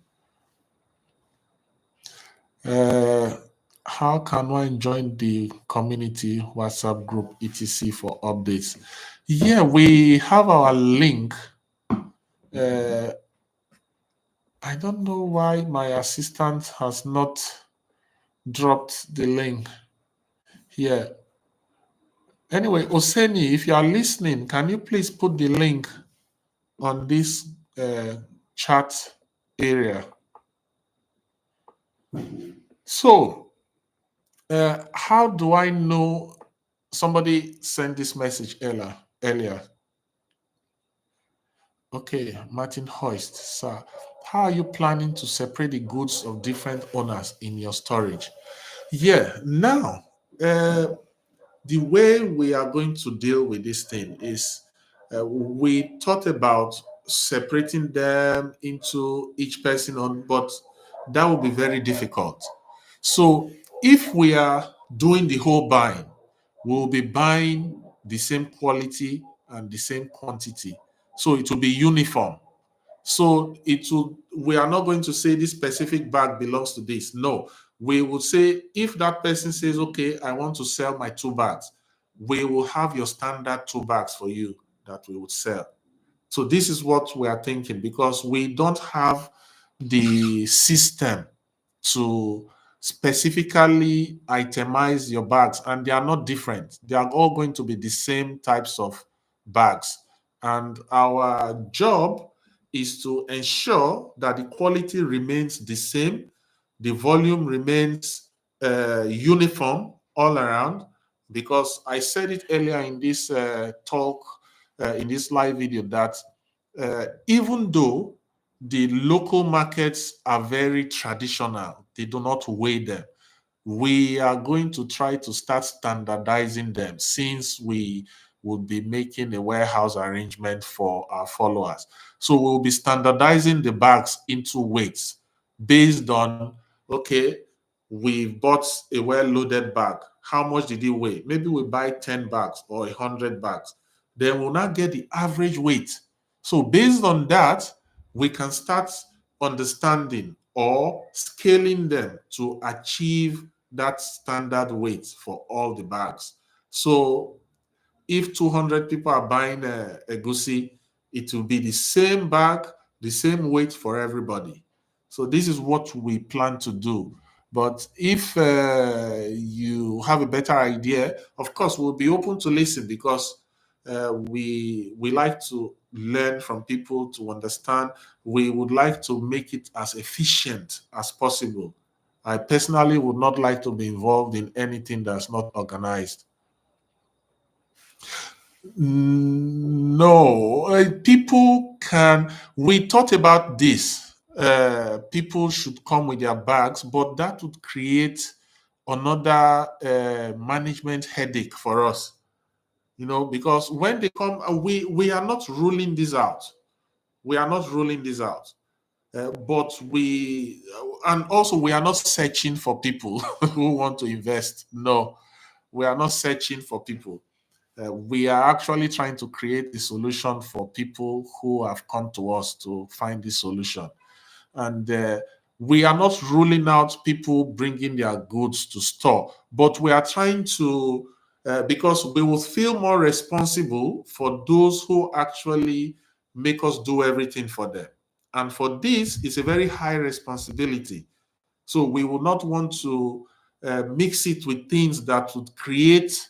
Uh, how can one join the community WhatsApp group etc for updates? Yeah, we have our link. Uh, I don't know why my assistant has not dropped the link here. Anyway, Oseni, if you are listening, can you please put the link on this chat area? So, how do I know somebody sent this message earlier? Okay, Martin Hoist, sir. How are you planning to separate the goods of different owners in your storage? Yeah, now, the way we are going to deal with this thing is we thought about separating them into each person on, but that will be very difficult. So if we are doing the whole buying, we'll be buying the same quality and the same quantity. So it will be uniform. So we are not going to say this specific bag belongs to this. No, we will say if that person says, okay, I want to sell my 2 bags, we will have your standard 2 bags for you that we would sell. So this is what we are thinking because we don't have the system to specifically itemize your bags, and they are not different. They are all going to be the same types of bags. And our job is to ensure that the quality remains the same, the volume remains uniform all around. Because I said it earlier in this talk, in this live video, that even though the local markets are very traditional, they do not weigh them. We are going to try to start standardizing them since we will be making a warehouse arrangement for our followers. So we'll be standardizing the bags into weights based on, okay, we bought a well-loaded bag. How much did it weigh? Maybe we buy 10 bags or 100 bags. Then we'll not get the average weight. So based on that, we can start understanding or scaling them to achieve that standard weight for all the bags. So if 200 people are buying a goosey, it will be the same bag, the same weight for everybody. So this is what we plan to do. But if you have a better idea, of course, we'll be open to listen because we like to learn from people to understand. We would like to make it as efficient as possible. I personally would not like to be involved in anything that's not organized. No, people can. We thought about this. People should come with their bags, but that would create another management headache for us. Because when they come, we are not ruling this out. We are not ruling this out. But and also we are not searching for people who want to invest. No, we are not searching for people. We are actually trying to create a solution for people who have come to us to find this solution. And we are not ruling out people bringing their goods to store, but we are trying to, because we will feel more responsible for those who actually make us do everything for them. And for this, it's a very high responsibility. So we will not want to mix it with things that would create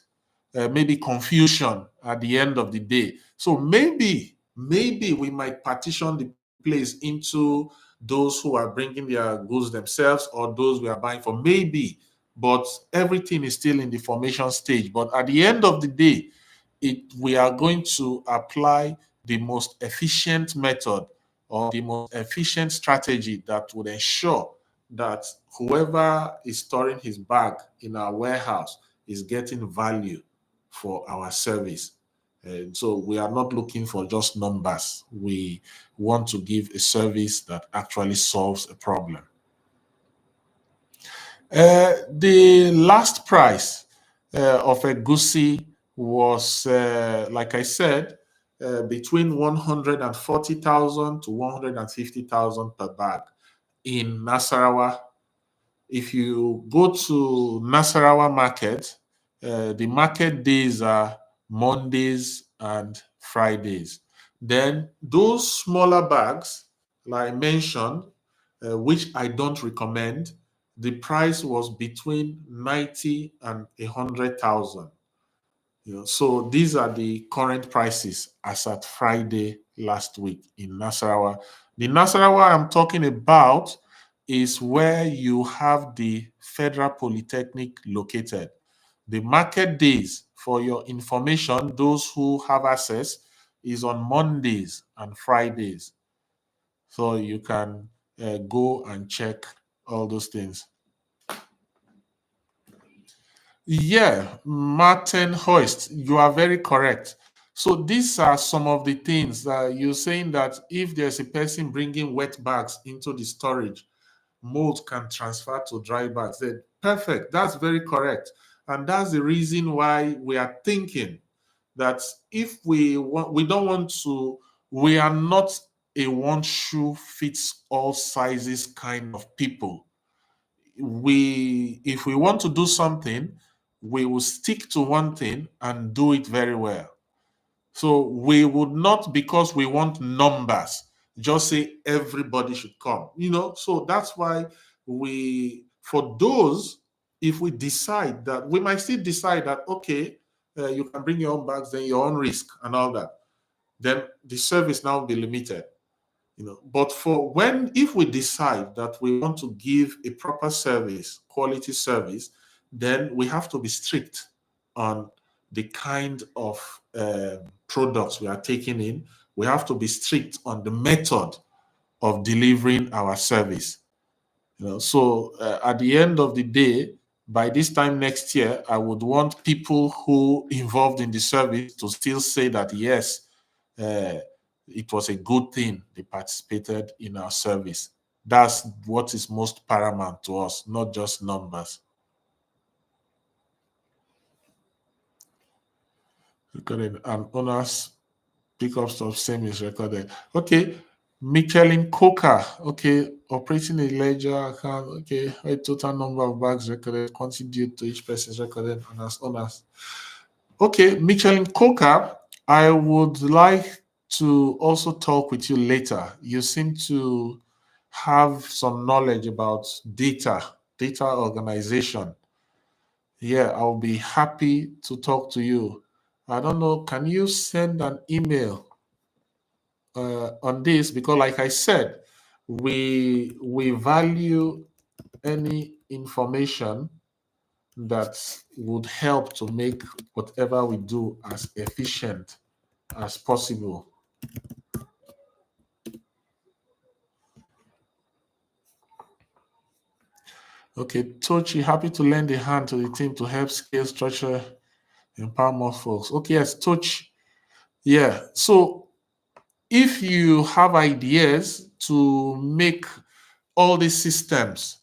maybe confusion at the end of the day. So maybe we might partition the place into those who are bringing their goods themselves or those we are buying for. Maybe, but everything is still in the formation stage. But at the end of the day, we are going to apply the most efficient method or the most efficient strategy that would ensure that whoever is storing his bag in our warehouse is getting value for our service. And so we are not looking for just numbers. We want to give a service that actually solves a problem. The last price of a Egusi was, like I said, between 140,000 to 150,000 per bag in Nasarawa. If you go to Nasarawa market, the market days are Mondays and Fridays. Then those smaller bags, like I mentioned, which I don't recommend, the price was between 90 and 100,000. So these are the current prices as at Friday last week in Nasarawa. The Nasarawa I'm talking about is where you have the Federal Polytechnic located. The market days, for your information, those who have access, is on Mondays and Fridays. So you can go and check all those things. Yeah, Martin Hoist, you are very correct. So these are some of the things that you're saying, that if there's a person bringing wet bags into the storage, mold can transfer to dry bags. Then perfect. That's very correct. And that's the reason why we are thinking that if we don't want to, we are not a one shoe fits all sizes kind of people. If we want to do something, we will stick to one thing and do it very well. So we would not, because we want numbers, just say everybody should come. So that's why for those, if we decide that, we might still decide that, okay, you can bring your own bags, then your own risk and all that, then the service now be limited. But if we decide that we want to give a proper service, quality service, then we have to be strict on the kind of products we are taking in. We have to be strict on the method of delivering our service. So at the end of the day, by this time next year, I would want people who involved in the service to still say that yes, uh, it was a good thing they participated in our service. That's what is most paramount to us, not just numbers. Recorded and owners pick up stuff, same is recorded. Okay. Michelin Coca, okay, operating a ledger account, okay, a total number of bags recorded, contribute to each person's recorded and as owners. Okay, Michelin Coca, I would like to also talk with you later. You seem to have some knowledge about data organization. Yeah, I'll be happy to talk to you. I don't know, can you send an email on this? Because like I said, we value any information that would help to make whatever we do as efficient as possible. Okay, Tochi, happy to lend a hand to the team to help scale structure, empower more folks. Okay, yes, Tochi. Yeah, so if you have ideas to make all these systems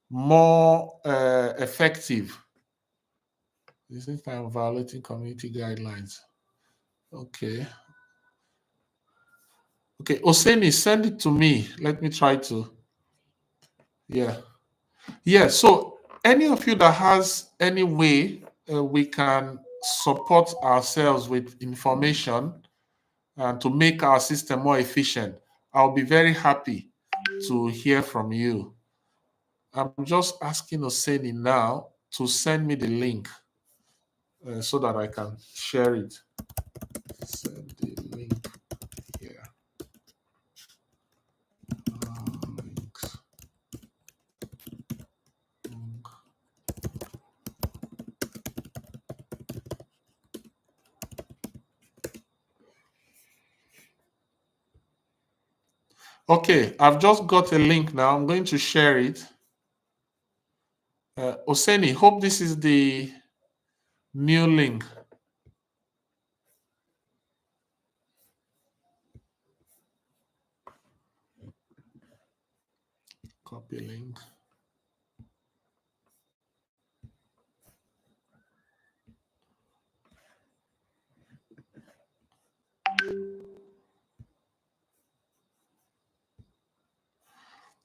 more effective, this is time violating community guidelines. Okay. Okay, Oseni, send it to me. Let me try to. Yeah. Yeah. So, any of you that has any way we can support ourselves with information and to make our system more efficient, I'll be very happy to hear from you. I'm just asking Oseni now to send me the link so that I can share it. Send the link here. Links. Okay, I've just got a link now. I'm going to share it. Oseni, hope this is the new link. Copy link.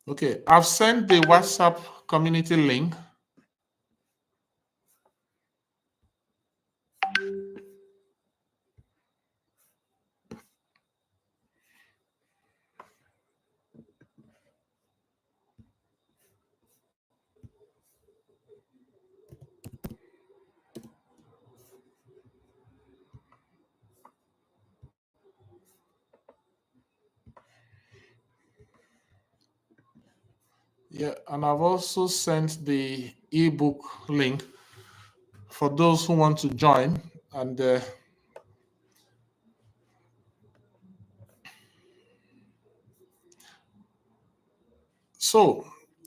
Okay, I've sent the WhatsApp community link. Yeah, and I've also sent the ebook link for those who want to join. And so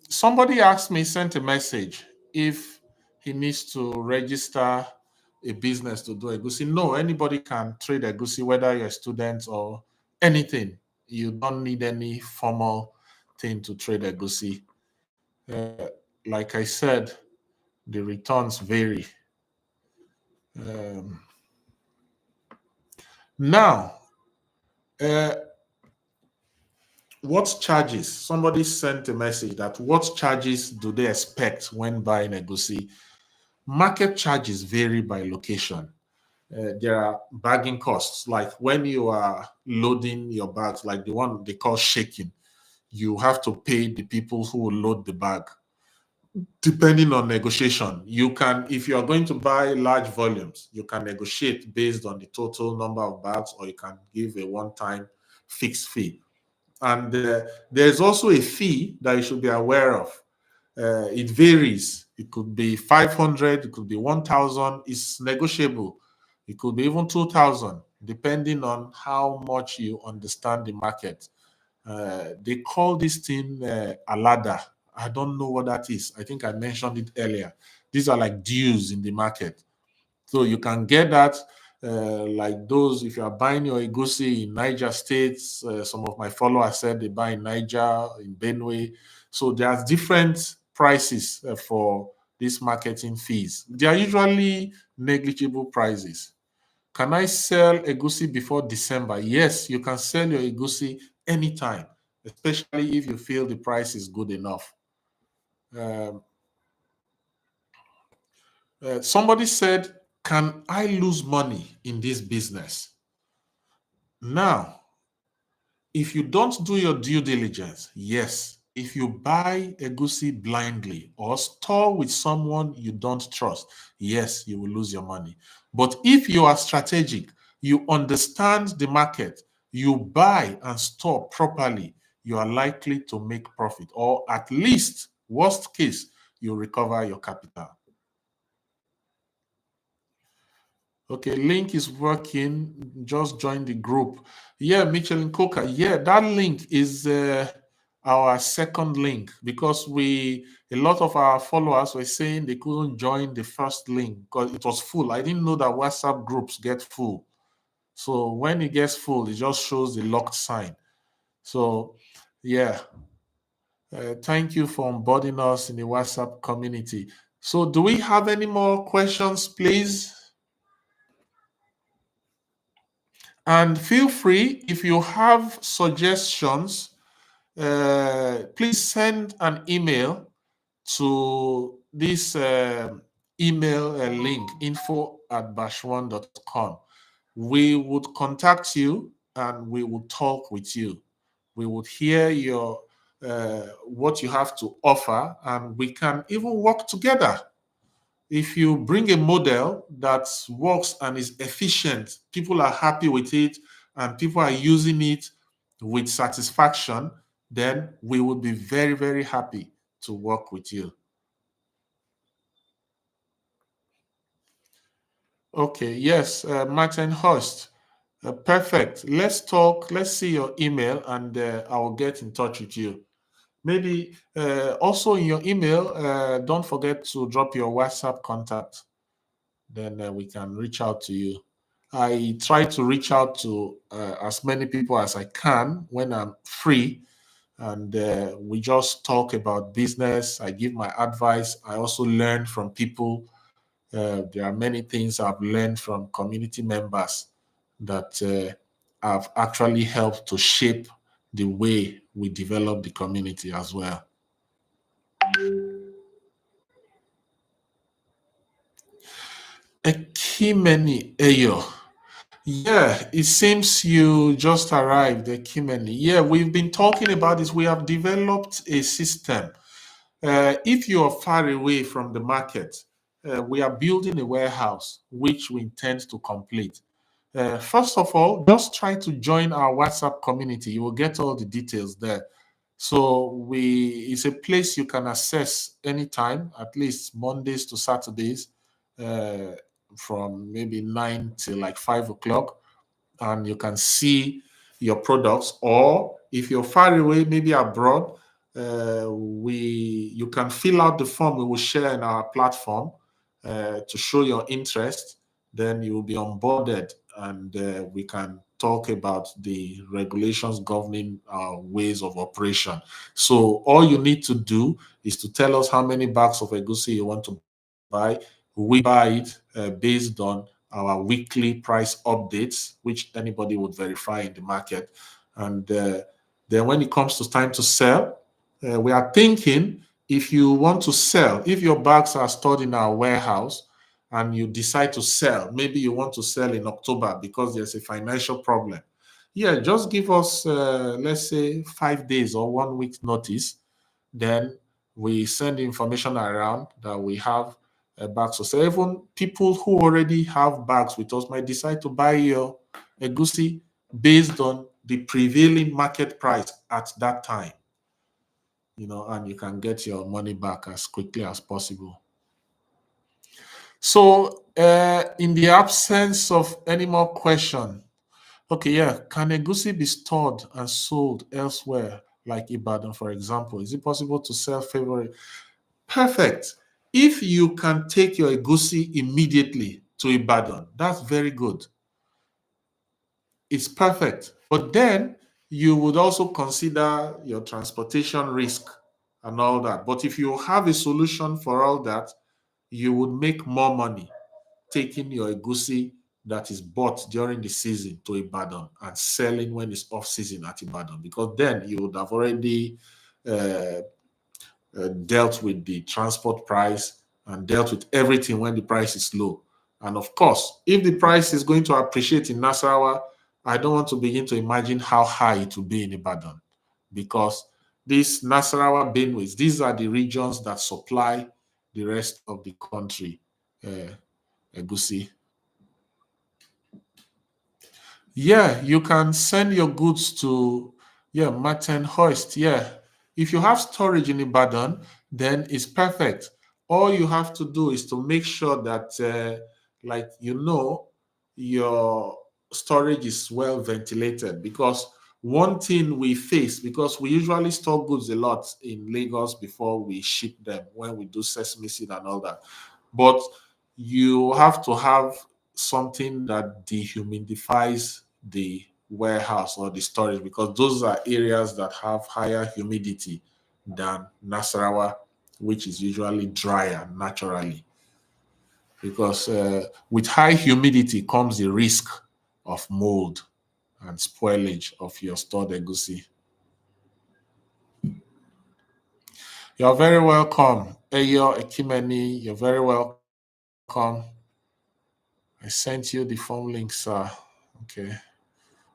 somebody asked me, sent a message if he needs to register a business to do Egusi. No, anybody can trade Egusi, whether you're a student or anything. You don't need any formal thing to trade Egusi. Uh, like I said, the returns vary. Um, now, uh, what charges? Somebody sent a message that what charges do they expect when buying Egusi? Market charges vary by location. There are bagging costs, like when you are loading your bags, like the one they call shaking, you have to pay the people who will load the bag. Depending on negotiation, you can, if you are going to buy large volumes, you can negotiate based on the total number of bags, or you can give a one-time fixed fee. And there's also a fee that you should be aware of. It varies. It could be 500, it could be 1,000. It's negotiable. It could be even 2,000, depending on how much you understand the market. They call this thing a ladder. I don't know what that is. I think I mentioned it earlier. These are like dues in the market. So you can get that, like those, if you are buying your Egusi in Niger State, some of my followers said they buy in Niger, in Benue. So there's different prices for these marketing fees. They are usually negligible prices. Can I sell Egusi before December? Yes, you can sell your Egusi anytime, especially if you feel the price is good enough. Um, somebody said, can I lose money in this business? Now, if you don't do your due diligence, yes. If you buy Egusi blindly or store with someone you don't trust, yes, you will lose your money. But if you are strategic, you understand the market, you buy and store properly, you are likely to make profit, or at least, worst case, you recover your capital. Okay, link is working. Just join the group. Yeah, Michelin Coca. Yeah, that link is our second link, because a lot of our followers were saying they couldn't join the first link because it was full. I didn't know that WhatsApp groups get full. So when it gets full, it just shows the locked sign. So yeah, thank you for onboarding us in the WhatsApp community. So do we have any more questions, please? And feel free, if you have suggestions, please send an email to this email link, info@bashwan.com. We would contact you and we would talk with you. We would hear your what you have to offer, and we can even work together. If you bring a model that works and is efficient, people are happy with it, and people are using it with satisfaction, then we would be very, very happy to work with you. Okay, yes, Martin Hurst. Perfect. Let's talk. Let's see your email, and I will get in touch with you. Maybe also in your email, don't forget to drop your WhatsApp contact. Then we can reach out to you. I try to reach out to as many people as I can when I'm free, and we just talk about business. I give my advice. I also learn from people. There are many things I've learned from community members that have actually helped to shape the way we develop the community as well. Ekimeni Eyo. Yeah, it seems you just arrived, Ekimeni. Yeah, we've been talking about this. We have developed a system. If you are far away from the market, we are building a warehouse which we intend to complete. First of all, just try to join our WhatsApp community. You will get all the details there. So it's a place you can access anytime, at least Mondays to Saturdays, uh, from maybe 9 till like 5 o'clock, and you can see your products. Or if you're far away, maybe abroad, we you can fill out the form we will share in our platform to show your interest. Then you will be onboarded, and we can talk about the regulations governing our ways of operation. So all you need to do is to tell us how many bags of egusi you want to buy. We buy it based on our weekly price updates, which anybody would verify in the market. And then when it comes to time to sell, we are thinking, if you want to sell, if your bags are stored in our warehouse and you decide to sell, maybe you want to sell in October because there's a financial problem. Yeah, just give us, let's say, 5 days or 1 week notice. Then we send information around that we have bags. So even people who already have bags with us might decide to buy your egusi based on the prevailing market price at that time, and you can get your money back as quickly as possible. So, in the absence of any more question, okay, yeah, can egusi be stored and sold elsewhere, like Ibadan, for example? Is it possible to sell favorite? Perfect. If you can take your egusi immediately to Ibadan, that's very good. It's perfect. But then you would also consider your transportation risk and all that. But if you have a solution for all that, you would make more money taking your egusi that is bought during the season to Ibadan and selling when it's off season at Ibadan, because then you would have already uh, dealt with the transport price and dealt with everything when the price is low. And of course, if the price is going to appreciate in Nasarawa, I don't want to begin to imagine how high it will be in Ibadan, because these Nasarawa Benways, these are the regions that supply the rest of the country. Uh, Egusi. Yeah, you can send your goods to, yeah, Martin Hoist. Yeah. If you have storage in Ibadan, then it's perfect. All you have to do is to make sure that, your storage is well ventilated. Because one thing we face, because we usually store goods a lot in Lagos before we ship them when we do sesame seed and all that. But you have to have something that dehumidifies the warehouse or the storage, because those are areas that have higher humidity than Nasarawa, which is usually drier naturally. Because with high humidity comes the risk of mold and spoilage of your stored egusi. You're very welcome. Eyo Ekimeni, you're very welcome. I sent you the phone link, sir. Okay.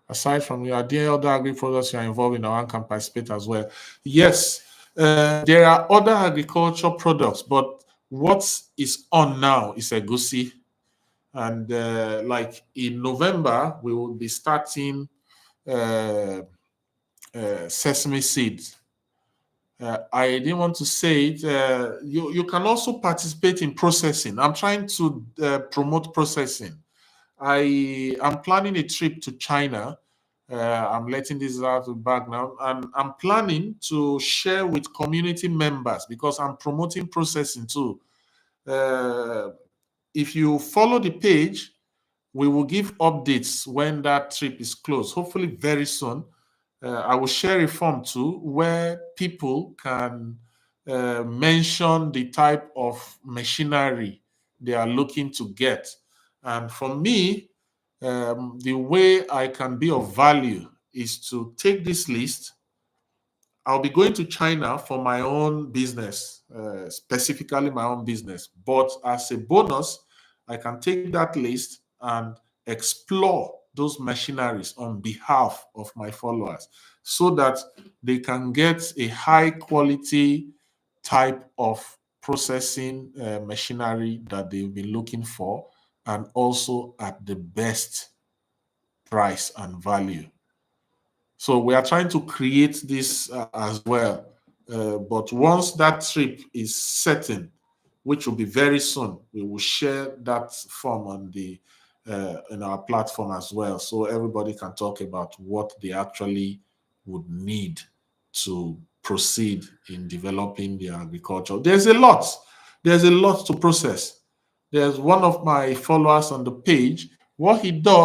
Aside from you, are there other agri products you are involved in or one can participate as well? Yes, there are other agriculture products, but what is on now is egusi. And like in November, we will be starting uh, sesame seeds. I didn't want to say it. You can also participate in processing. I'm trying to promote processing. I am planning a trip to China. I'm letting this out of the bag now, and I'm planning to share with community members because I'm promoting processing too. Uh, if you follow the page, we will give updates when that trip is closed, hopefully very soon. I will share a form too where people can mention the type of machinery they are looking to get. And for me, the way I can be of value is to take this list. I'll be going to China for my own business, specifically my own business. But as a bonus, I can take that list and explore those machineries on behalf of my followers so that they can get a high quality type of processing machinery that they've been looking for and also at the best price and value. So we are trying to create this as well. But once that trip is certain, which will be very soon, we will share that form on the in our platform as well, so everybody can talk about what they actually would need to proceed in developing their agriculture. There's a lot. There's a lot to process. There's one of my followers on the page. What he does